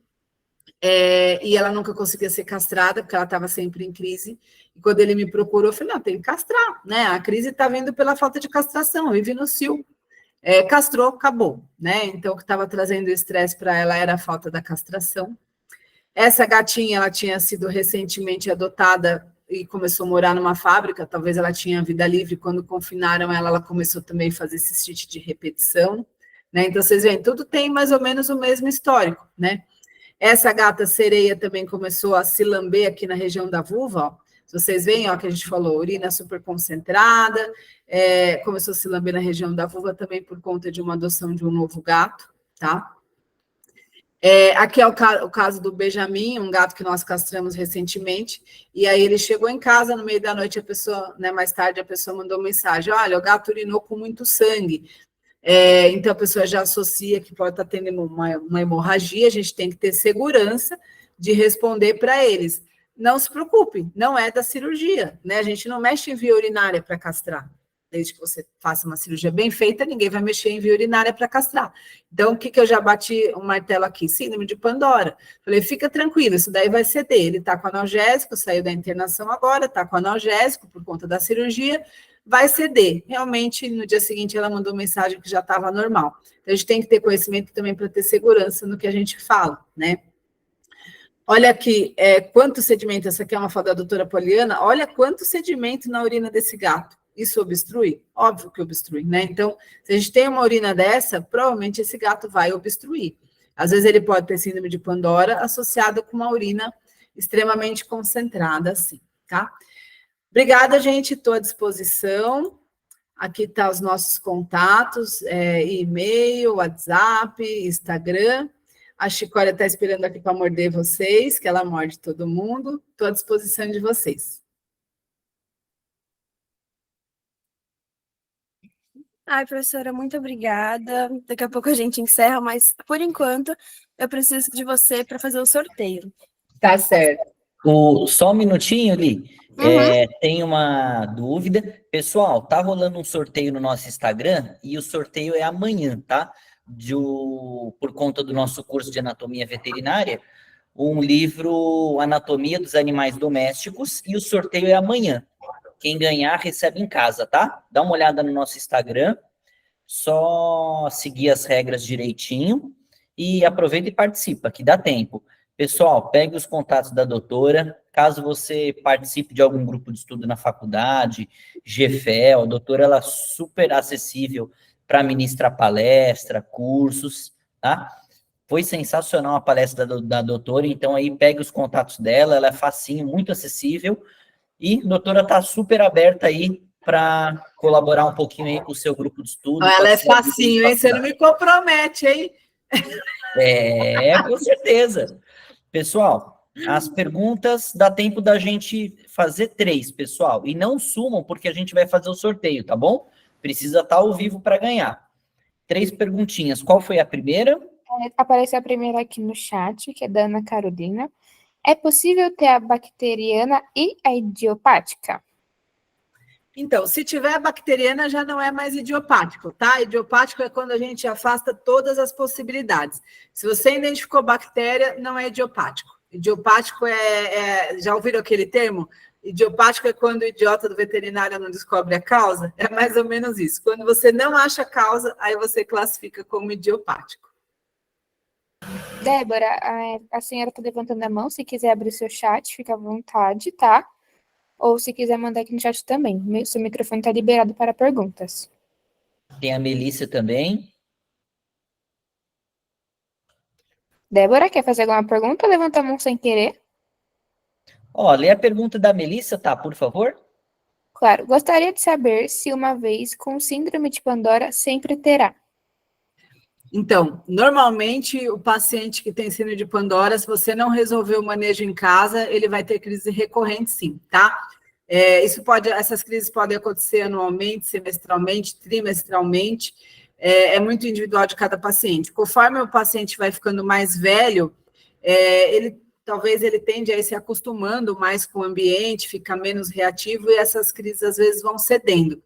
e ela nunca conseguia ser castrada, porque ela estava sempre em crise. E quando ele me procurou, eu falei, não, tem que castrar, né? A crise está vindo pela falta de castração, vive no cio. Castrou, acabou, né? Então, o que estava trazendo estresse para ela era a falta da castração. Essa gatinha, ela tinha sido recentemente adotada e começou a morar numa fábrica, talvez ela tinha vida livre, quando confinaram ela começou também a fazer cistite de repetição, né? Então, vocês veem, tudo tem mais ou menos o mesmo histórico, né? Essa gata sereia também começou a se lamber aqui na região da vulva, ó. Vocês veem, ó, que a gente falou, urina super concentrada, começou a se lamber na região da vulva também por conta de uma adoção de um novo gato, tá? Aqui é o caso do Benjamin, um gato que nós castramos recentemente, e aí ele chegou em casa no meio da noite, a pessoa, né, mais tarde a pessoa mandou mensagem, olha, o gato urinou com muito sangue, então a pessoa já associa que pode estar tendo uma hemorragia, a gente tem que ter segurança de responder para eles. Não se preocupe, não é da cirurgia, né? A gente não mexe em via urinária para castrar. Desde que você faça uma cirurgia bem feita, ninguém vai mexer em via urinária para castrar. Então, o que eu já bati um martelo aqui? Síndrome de Pandora. Falei, fica tranquilo, isso daí vai ceder. Ele está com analgésico, saiu da internação agora, está com analgésico por conta da cirurgia, vai ceder. Realmente, no dia seguinte, ela mandou mensagem que já estava normal. Então, a gente tem que ter conhecimento também para ter segurança no que a gente fala, né? Olha aqui, quanto sedimento, essa aqui é uma foto da doutora Poliana, olha quanto sedimento na urina desse gato. Isso obstrui? Óbvio que obstrui, né? Então, se a gente tem uma urina dessa, provavelmente esse gato vai obstruir. Às vezes ele pode ter síndrome de Pandora associada com uma urina extremamente concentrada, assim, tá? Obrigada, gente, estou à disposição. Aqui tá os nossos contatos, e-mail, WhatsApp, Instagram. A Chicória está esperando aqui para morder vocês, que ela morde todo mundo. Estou à disposição de vocês. Ai, professora, muito obrigada. Daqui a pouco a gente encerra, mas por enquanto eu preciso de você para fazer o sorteio. Tá certo. Só um minutinho, Li. Uhum. Tem uma dúvida. Pessoal, tá rolando um sorteio no nosso Instagram e o sorteio é amanhã, tá? Por conta do nosso curso de anatomia veterinária, um livro Anatomia dos Animais Domésticos e o sorteio é amanhã. Quem ganhar recebe em casa, tá? Dá uma olhada no nosso Instagram, só seguir as regras direitinho e aproveita e participa, que dá tempo. Pessoal, pegue os contatos da doutora, caso você participe de algum grupo de estudo na faculdade, GFEL, a doutora ela é super acessível para ministrar palestra, cursos, tá? Foi sensacional a palestra da doutora, então aí pegue os contatos dela, ela é facinho, muito acessível, e a doutora está super aberta aí para colaborar um pouquinho aí com o seu grupo de estudo. Ela é facinho, hein? Você não me compromete, hein? Com certeza. Pessoal, as perguntas dá tempo da gente fazer 3, pessoal. E não sumam, porque a gente vai fazer o sorteio, tá bom? Precisa estar ao vivo para ganhar. 3 perguntinhas. Qual foi a primeira? Apareceu a primeira aqui no chat, que é da Ana Carolina. É possível ter a bacteriana e a idiopática? Então, se tiver bacteriana, já não é mais idiopático, tá? Idiopático é quando a gente afasta todas as possibilidades. Se você identificou bactéria, não é idiopático. Idiopático já ouviram aquele termo? Idiopático é quando o idiota do veterinário não descobre a causa. É mais ou menos isso. Quando você não acha a causa, aí você classifica como idiopático. Débora, a senhora está levantando a mão. Se quiser abrir seu chat, fica à vontade, tá? Ou se quiser mandar aqui no chat também. Seu microfone está liberado para perguntas. Tem a Melissa também. Débora, quer fazer alguma pergunta ou levanta a mão sem querer? Lê a pergunta da Melissa, tá, por favor? Claro, gostaria de saber se uma vez com síndrome de Pandora sempre terá. Então, normalmente o paciente que tem síndrome de Pandora, se você não resolver o manejo em casa, ele vai ter crise recorrente, sim, tá? Essas crises podem acontecer anualmente, semestralmente, trimestralmente, é muito individual de cada paciente. Conforme o paciente vai ficando mais velho, talvez ele tende a ir se acostumando mais com o ambiente, fica menos reativo e essas crises às vezes vão cedendo.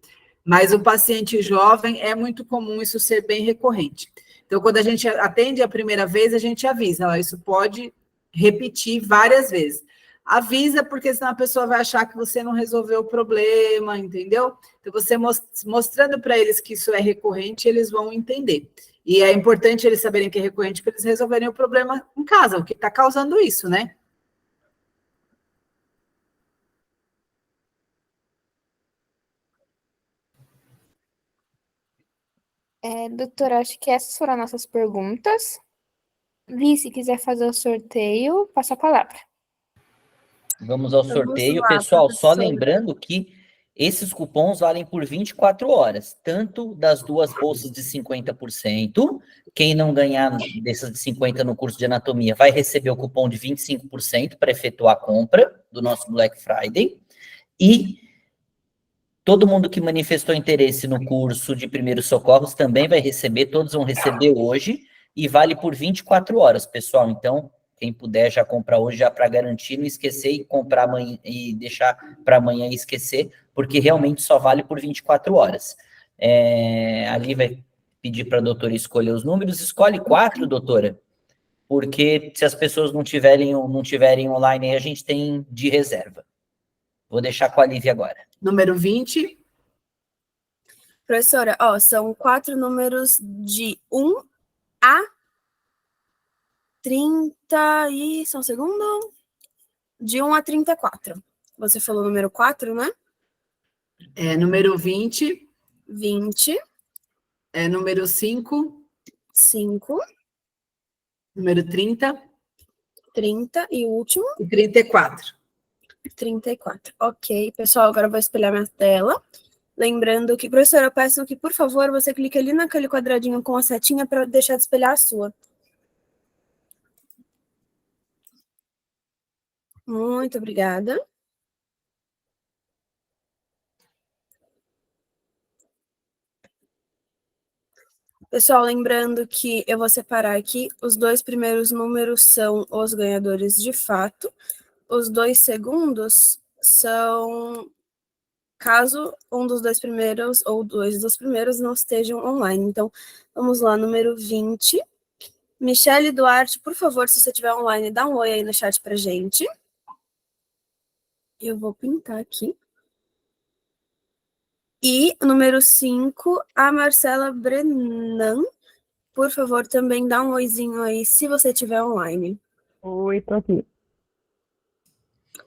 Mas o paciente jovem é muito comum isso ser bem recorrente. Então, quando a gente atende a primeira vez, a gente avisa, isso pode repetir várias vezes. Avisa, porque senão a pessoa vai achar que você não resolveu o problema, entendeu? Então, você mostrando para eles que isso é recorrente, eles vão entender. E é importante eles saberem que é recorrente para eles resolverem o problema em casa, o que está causando isso, né? Doutora, acho que essas foram as nossas perguntas. Vi, se quiser fazer o sorteio, passa a palavra. Vamos ao Vamos sorteio. lá, Pessoal, só professora. lembrando que esses cupons valem por 24 horas, tanto das duas bolsas de 50%. Quem não ganhar dessas de 50% no curso de anatomia vai receber o cupom de 25% para efetuar a compra do nosso Black Friday. E todo mundo que manifestou interesse no curso de primeiros socorros também vai receber, todos vão receber hoje, e vale por 24 horas, pessoal. Então, quem puder já comprar hoje, já para garantir, não esquecer e comprar amanhã e deixar para amanhã e esquecer, porque realmente só vale por 24 horas. Ali vai pedir para a doutora escolher os números. Escolhe 4, doutora, porque se as pessoas não tiverem online, aí a gente tem de reserva. Vou deixar com a Lívia agora. Número 20. Professora, ó, são 4 números de 1 a 30 e... Só um segundo. De 1 a 34. Você falou número 4, né? Número 20. 20, Número 5. 5, Número 30. 30 e o último, E 34. 34. Ok, pessoal, agora eu vou espelhar minha tela. Lembrando que, professora, eu peço que, por favor, você clique ali naquele quadradinho com a setinha para deixar de espelhar a sua. Muito obrigada. Pessoal, lembrando que eu vou separar aqui, os 2 primeiros números são os ganhadores de fato, os 2 segundos são caso um dos 2 primeiros ou 2 dos primeiros não estejam online. Então, vamos lá, número 20. Michele Duarte, por favor, se você estiver online, dá um oi aí no chat pra gente. Eu vou pintar aqui. E número 5, a Marcela Brenan. Por favor, também dá um oizinho aí, se você estiver online. Oi, tô aqui.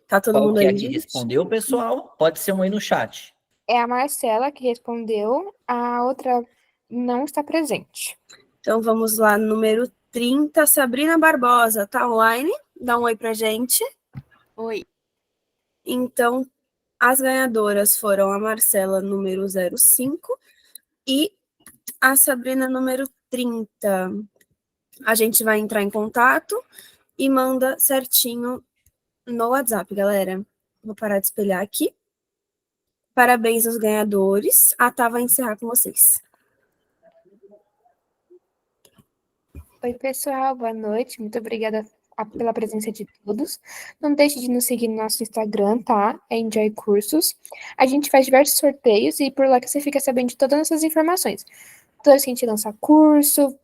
Tá todo Qual mundo que é aí, que gente? respondeu, pessoal? Pode ser um aí no chat. É a Marcela que respondeu, a outra não está presente. Então, vamos lá, número 30, Sabrina Barbosa, tá online? Dá um oi pra gente. Oi. Então, as ganhadoras foram a Marcela, número 05, e a Sabrina, número 30. A gente vai entrar em contato e manda certinho no WhatsApp, galera. Vou parar de espelhar aqui. Parabéns aos ganhadores. A Tá vai encerrar com vocês. Oi, pessoal, boa noite. Muito obrigada pela presença de todos. Não deixe de nos seguir no nosso Instagram, tá? É Enjoy Cursos. A gente faz diversos sorteios e por lá que você fica sabendo de todas as nossas informações. Toda vez que a gente lança curso,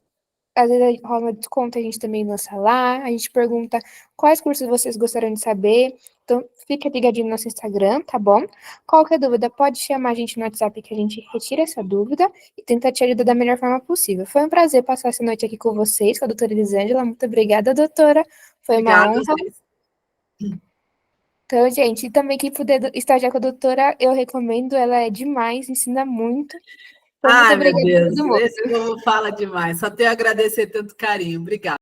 às vezes rola desconto, a gente também lança lá. A gente pergunta quais cursos vocês gostariam de saber. Então, fica ligadinho no nosso Instagram, tá bom? Qualquer dúvida, pode chamar a gente no WhatsApp que a gente retira essa dúvida e tenta te ajudar da melhor forma possível. Foi um prazer passar essa noite aqui com vocês, com a doutora Elisângela. Muito obrigada, doutora. Foi uma honra. Então, gente, também quem puder estagiar com a doutora, eu recomendo. Ela é demais, ensina muito. Então, muito Ai, meu obrigada a Deus, todo mundo. esse povo fala demais. Só tenho a agradecer tanto carinho. Obrigada.